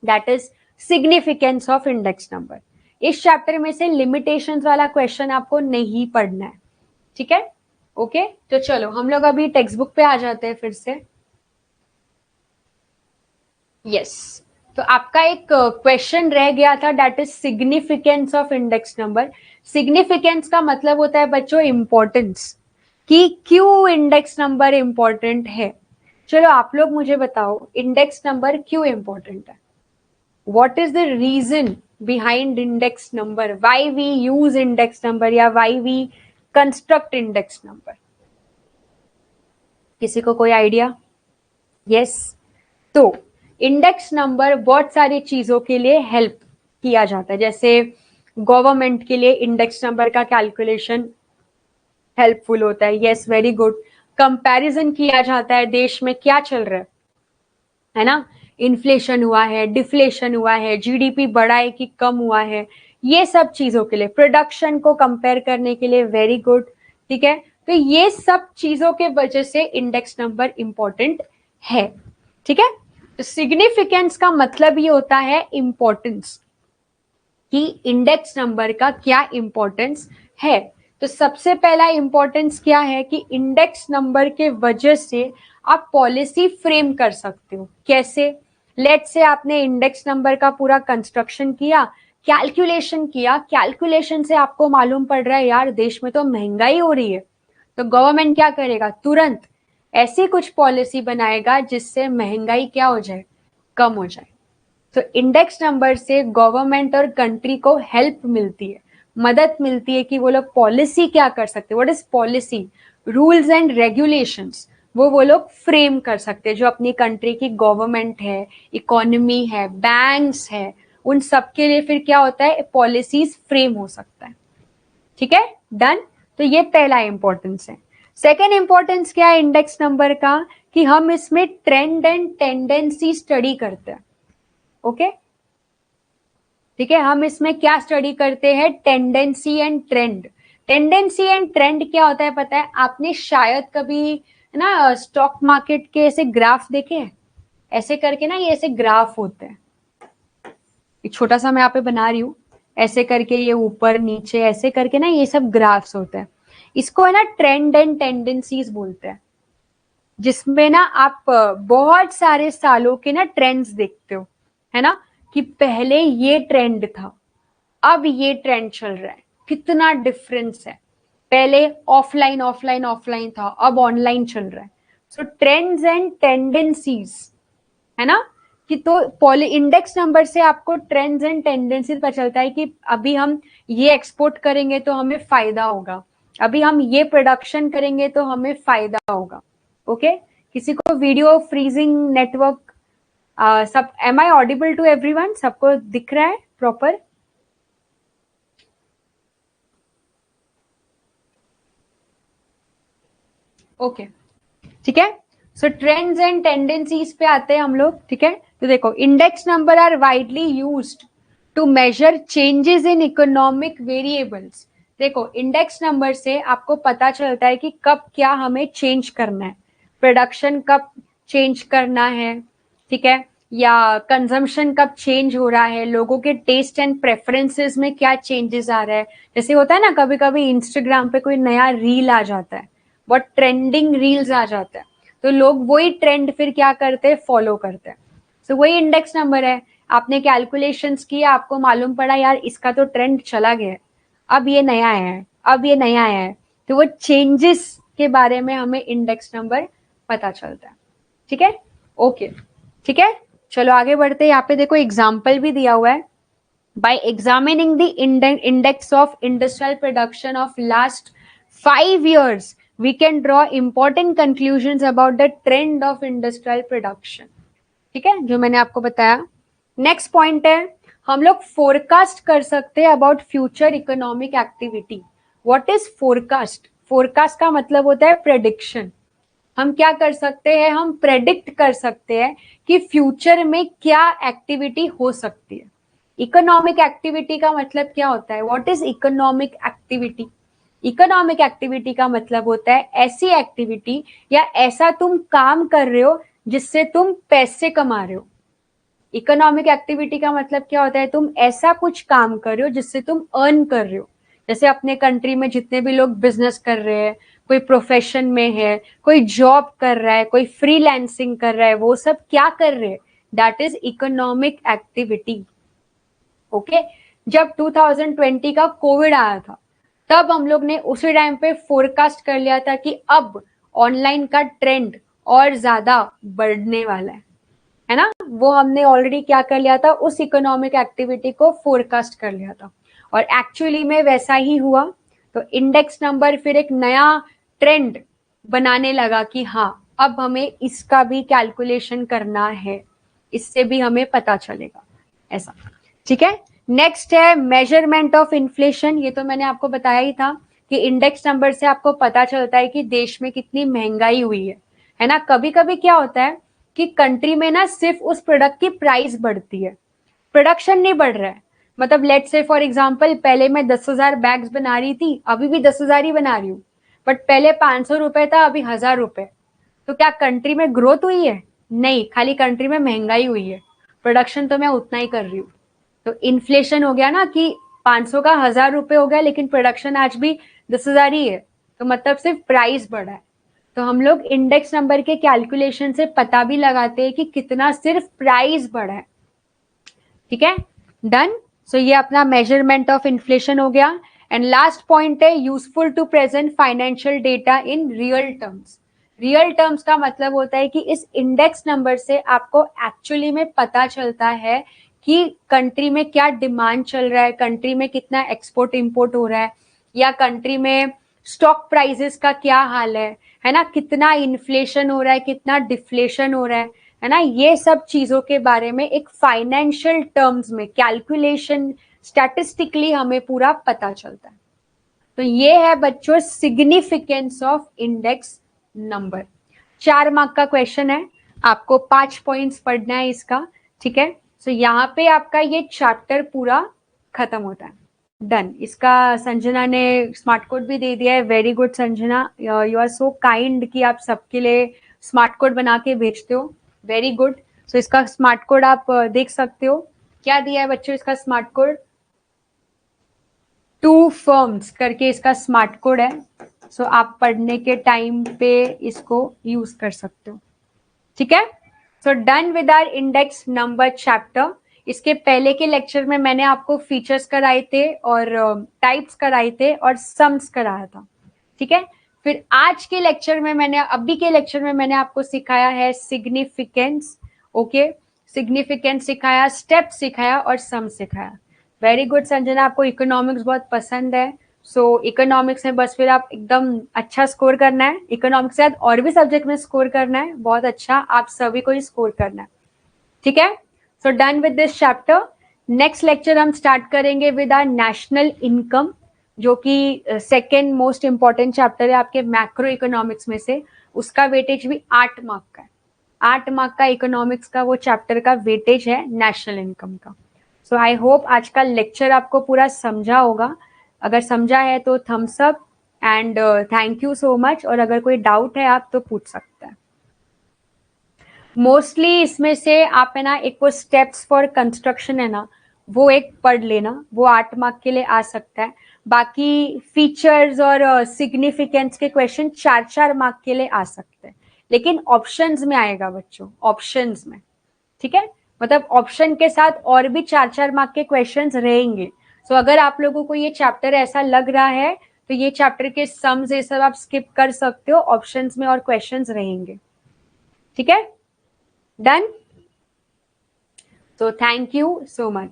that is significance of index number. इस चैप्टर में से लिमिटेशंस वाला क्वेश्चन आपको नहीं पढ़ना है। ठीक है, ओके, तो चलो हम लोग अभी टेक्स्ट बुक पे आ जाते हैं फिर से। यस, तो आपका एक क्वेश्चन रह गया था, that is significance of index number. Significance का मतलब होता है बच्चों इंपॉर्टेंस, कि क्यों इंडेक्स नंबर इंपॉर्टेंट है। चलो आप लोग मुझे बताओ, इंडेक्स नंबर क्यों इंपॉर्टेंट है, what is the reason behind index number, why we use index number, या why we construct index number. किसी को कोई आइडिया? यस, तो इंडेक्स नंबर बहुत सारी चीजों के लिए हेल्प किया जाता है, जैसे गवर्नमेंट के लिए इंडेक्स नंबर का कैलकुलेशन हेल्पफुल होता है। Yes, very good. कंपैरिजन किया जाता है देश में क्या चल रहा है ना, इन्फ्लेशन हुआ है, डिफ्लेशन हुआ है, जीडीपी बढ़ा है कि कम हुआ है, ये सब चीजों के लिए, प्रोडक्शन को कंपेयर करने के लिए, वेरी गुड। ठीक है, तो ये सब चीजों के वजह से इंडेक्स नंबर इंपॉर्टेंट है। ठीक है, तो सिग्निफिकेंस का मतलब ये होता है इंपॉर्टेंस, कि इंडेक्स नंबर का क्या इंपॉर्टेंस है। तो सबसे पहला इंपॉर्टेंस क्या है कि इंडेक्स नंबर के वजह से आप पॉलिसी फ्रेम कर सकते हो। कैसे? लेट्स से आपने इंडेक्स नंबर का पूरा कंस्ट्रक्शन किया, कैलकुलेशन किया, कैलकुलेशन से आपको मालूम पड़ रहा है यार देश में तो महंगाई हो रही है, तो गवर्नमेंट क्या करेगा, तुरंत ऐसी कुछ पॉलिसी बनाएगा जिससे महंगाई क्या हो जाए, कम हो जाए। तो इंडेक्स नंबर से गवर्नमेंट और कंट्री को हेल्प मिलती है, मदद मिलती है कि वो लोग पॉलिसी क्या कर सकते हैं, what is policy, rules and regulations, वो लोग फ्रेम कर सकते हैं। जो अपनी कंट्री की गवर्नमेंट है, इकोनॉमी है, बैंक्स है, उन सब के लिए फिर क्या होता है, पॉलिसीज फ्रेम हो सकता है। ठीक है, डन। तो ये पहला इंपॉर्टेंस है। सेकेंड इंपॉर्टेंस क्या है इंडेक्स नंबर का, कि हम इसमें ट्रेंड एंड टेंडेंसी स्टडी करते हैं। ओके, ठीक है, हम इसमें क्या स्टडी करते हैं, tendency and trend. Tendency and trend क्या होता है पता है, आपने शायद कभी ना स्टॉक मार्केट के ऐसे ग्राफ देखे हैं, ऐसे करके ना, ये ऐसे ग्राफ होते हैं, छोटा सा मैं यहाँ पे बना रही हूँ, ऐसे करके ये ऊपर नीचे ऐसे करके ना, ये सब ग्राफ्स होते हैं। इसको है ना ट्रेंड एंड टेंडेंसीज बोलते हैं, जिसमें ना आप बहुत सारे सालों के ना ट्रेंड्स देखते हो, है ना, कि पहले ये ट्रेंड था, अब ये ट्रेंड चल रहा है, कितना डिफरेंस है, पहले ऑफलाइन ऑफलाइन ऑफलाइन था, अब ऑनलाइन चल रहा है। सो ट्रेंड्स एंड टेंडेंसीज, है ना, कि तो इंडेक्स नंबर से आपको ट्रेंड्स एंड टेंडेंसीज पता चलता है कि अभी हम ये एक्सपोर्ट करेंगे तो हमें फायदा होगा, अभी हम ये प्रोडक्शन करेंगे तो हमें फायदा होगा। ओके, किसी को वीडियो फ्रीजिंग नेटवर्क सब, am I audible to everyone, सबको दिख रहा है प्रॉपर? ओके, ठीक है, सो ट्रेंड्स एंड टेंडेंसीज पे आते हैं हम लोग। ठीक है, तो देखो, index number are widely used to measure changes in economic variables. देखो, इंडेक्स नंबर से आपको पता चलता है कि कब क्या हमें चेंज करना है, प्रोडक्शन कब चेंज करना है, ठीक है, या कंजम्पशन कब चेंज हो रहा है, लोगों के टेस्ट एंड प्रेफरेंसेस में क्या चेंजेस आ रहा है। जैसे होता है ना, कभी कभी इंस्टाग्राम पे कोई नया रील आ जाता है, बहुत ट्रेंडिंग रील्स आ जाता है, तो लोग वही ट्रेंड फिर क्या करते हैं, फॉलो करते हैं। सो वही इंडेक्स नंबर है। आपने कैलकुलेशंस किया, आपको मालूम पड़ा यार इसका तो ट्रेंड चला गया है, अब ये नया आया है, अब ये नया आया है, तो वो चेंजेस के बारे में हमें इंडेक्स नंबर पता चलता है। ठीक है, ओके, ठीक है, चलो आगे बढ़ते हैं। यहाँ पे देखो एग्जाम्पल भी दिया हुआ है। By examining the index of industrial production of last 5 years, we can draw important conclusions about the trend of industrial production. ठीक है, जो मैंने आपको बताया। नेक्स्ट पॉइंट है, हम लोग फोरकास्ट कर सकते हैं about future economic activity. What is forecast? Forecast का मतलब होता है प्रेडिक्शन। हम क्या कर सकते हैं, हम प्रेडिक्ट कर सकते हैं कि फ्यूचर में क्या एक्टिविटी हो सकती है। इकोनॉमिक एक्टिविटी का मतलब क्या होता है? What is economic activity? Economic activity का मतलब होता है ऐसी एक्टिविटी या ऐसा तुम काम कर रहे हो जिससे तुम पैसे कमा रहे हो। इकोनॉमिक एक्टिविटी का मतलब क्या होता है? तुम ऐसा कुछ काम कर रहे हो जिससे तुम अर्न कर रहे हो। जैसे अपने कंट्री में जितने भी लोग बिजनेस कर रहे हैं, कोई प्रोफेशन में है, कोई जॉब कर रहा है, कोई फ्रीलांसिंग कर रहा है, वो सब क्या कर रहे हैं? That is economic activity. Okay, जब 2020 का कोविड आया था, तब हम लोग ने उसी टाइम पे फोरकास्ट कर लिया था कि अब ऑनलाइन का ट्रेंड और ज्यादा बढ़ने वाला है ना। वो हमने ऑलरेडी क्या कर लिया था, उस इकोनॉमिक एक्टिविटी को फोरकास्ट कर लिया था और एक्चुअली में वैसा ही हुआ। तो इंडेक्स नंबर फिर एक नया ट्रेंड बनाने लगा कि हाँ, अब हमें इसका भी कैलकुलेशन करना है, इससे भी हमें पता चलेगा ऐसा। ठीक है, नेक्स्ट है मेजरमेंट ऑफ इन्फ्लेशन। ये तो मैंने आपको बताया ही था कि इंडेक्स नंबर से आपको पता चलता है कि देश में कितनी महंगाई हुई है ना। कभी कभी क्या होता है कि कंट्री में ना सिर्फ उस प्रोडक्ट की प्राइस बढ़ती है, प्रोडक्शन नहीं बढ़ रहा है। मतलब लेट्स से फॉर एग्जांपल, पहले मैं 10,000 बैग्स बना रही थी, अभी भी 10,000 ही बना रही हूँ, बट पहले 500 रुपए था, अभी 1,000 रुपए। तो क्या कंट्री में ग्रोथ हुई है? नहीं, खाली कंट्री में महंगाई हुई है, प्रोडक्शन तो मैं उतना ही कर रही हूँ। तो इन्फ्लेशन हो गया ना कि 500 का 1,000 रुपए हो गया, लेकिन प्रोडक्शन आज भी 10,000 ही है, तो मतलब सिर्फ प्राइस बढ़ा है। तो हम लोग इंडेक्स नंबर के कैलकुलेशन से पता भी लगाते हैं कि कितना सिर्फ प्राइस बढ़ा है। ठीक है, डन। सो ये अपना मेजरमेंट ऑफ इन्फ्लेशन हो गया। एंड लास्ट पॉइंट है useful to present financial data in real terms. Real terms का मतलब होता है कि इस इंडेक्स नंबर से आपको एक्चुअली में पता चलता है कि कंट्री में क्या डिमांड चल रहा है, कंट्री में कितना एक्सपोर्ट इंपोर्ट हो रहा है, या कंट्री में स्टॉक प्राइसेस का क्या हाल है ना, कितना इन्फ्लेशन हो रहा है, कितना डिफ्लेशन हो रहा है ना। ये सब चीजों के बारे में एक फाइनेंशियल टर्म्स में कैलकुलेशन स्टैटिस्टिकली हमें पूरा पता चलता है। तो ये है बच्चों significance of index number. 4 mark का क्वेश्चन है, आपको 5 पॉइंट्स पढ़ना है इसका। ठीक है, सो यहाँ पे आपका ये चैप्टर पूरा खत्म होता है। डन। इसका संजना ने स्मार्ट कोड भी दे दिया है। Very good Sanjana, you are so kind कि आप सबके लिए स्मार्ट कोड बना के भेजते हो। Very good. सो इसका स्मार्ट कोड आप देख सकते हो। क्या दिया है बच्चों इसका स्मार्ट कोड? 2 फर्म्स करके इसका स्मार्ट कोड है। सो आप पढ़ने के टाइम पे इसको यूज कर सकते हो। ठीक है, so done with our index number chapter. इसके पहले के लेक्चर में मैंने आपको फीचर्स कराए थे और टाइप्स कराए थे और सम्स कराया था। ठीक है, फिर आज के लेक्चर में मैंने आपको सिखाया है सिग्निफिकेंस। ओके, सिग्निफिकेंस सिखाया, स्टेप सिखाया और सम सिखाया। वेरी गुड संजना, आपको इकोनॉमिक्स बहुत पसंद है। सो इकोनॉमिक्स में बस फिर आप एकदम अच्छा स्कोर करना है। इकोनॉमिक्स के साथ और भी सब्जेक्ट में स्कोर करना है, बहुत अच्छा, आप सभी को ही स्कोर करना है। ठीक है, so done with this chapter. Next lecture हम स्टार्ट करेंगे विद आवर नेशनल इनकम, जो कि सेकेंड मोस्ट इंपॉर्टेंट चैप्टर है आपके मैक्रो इकोनॉमिक्स में से। उसका वेटेज भी 8 मार्क का है। 8 मार्क का इकोनॉमिक्स का वो चैप्टर का वेटेज है नेशनल इनकम का। सो आई होप आज का लेक्चर आपको पूरा समझा होगा। अगर समझा है तो thumbs up and thank you so much. और अगर कोई डाउट है आप तो पूछ सकते हैं। मोस्टली इसमें से आप है ना एक वो स्टेप्स फॉर कंस्ट्रक्शन है ना, वो एक पढ़ लेना, वो 8 मार्क के लिए आ सकता है। बाकी फीचर्स और सिग्निफिकेंस के क्वेश्चन 4-4 मार्क के लिए आ सकते हैं। लेकिन ऑप्शंस में आएगा बच्चों, ऑप्शंस में, ठीक है। मतलब ऑप्शन के साथ और भी 4-4 मार्क के क्वेश्चंस रहेंगे। सो अगर आप लोगों को ये चैप्टर ऐसा लग रहा है तो ये चैप्टर के सम्स ये सब आप स्किप कर सकते हो, ऑप्शंस में और क्वेश्चंस रहेंगे, ठीक है। Done. So thank you so much.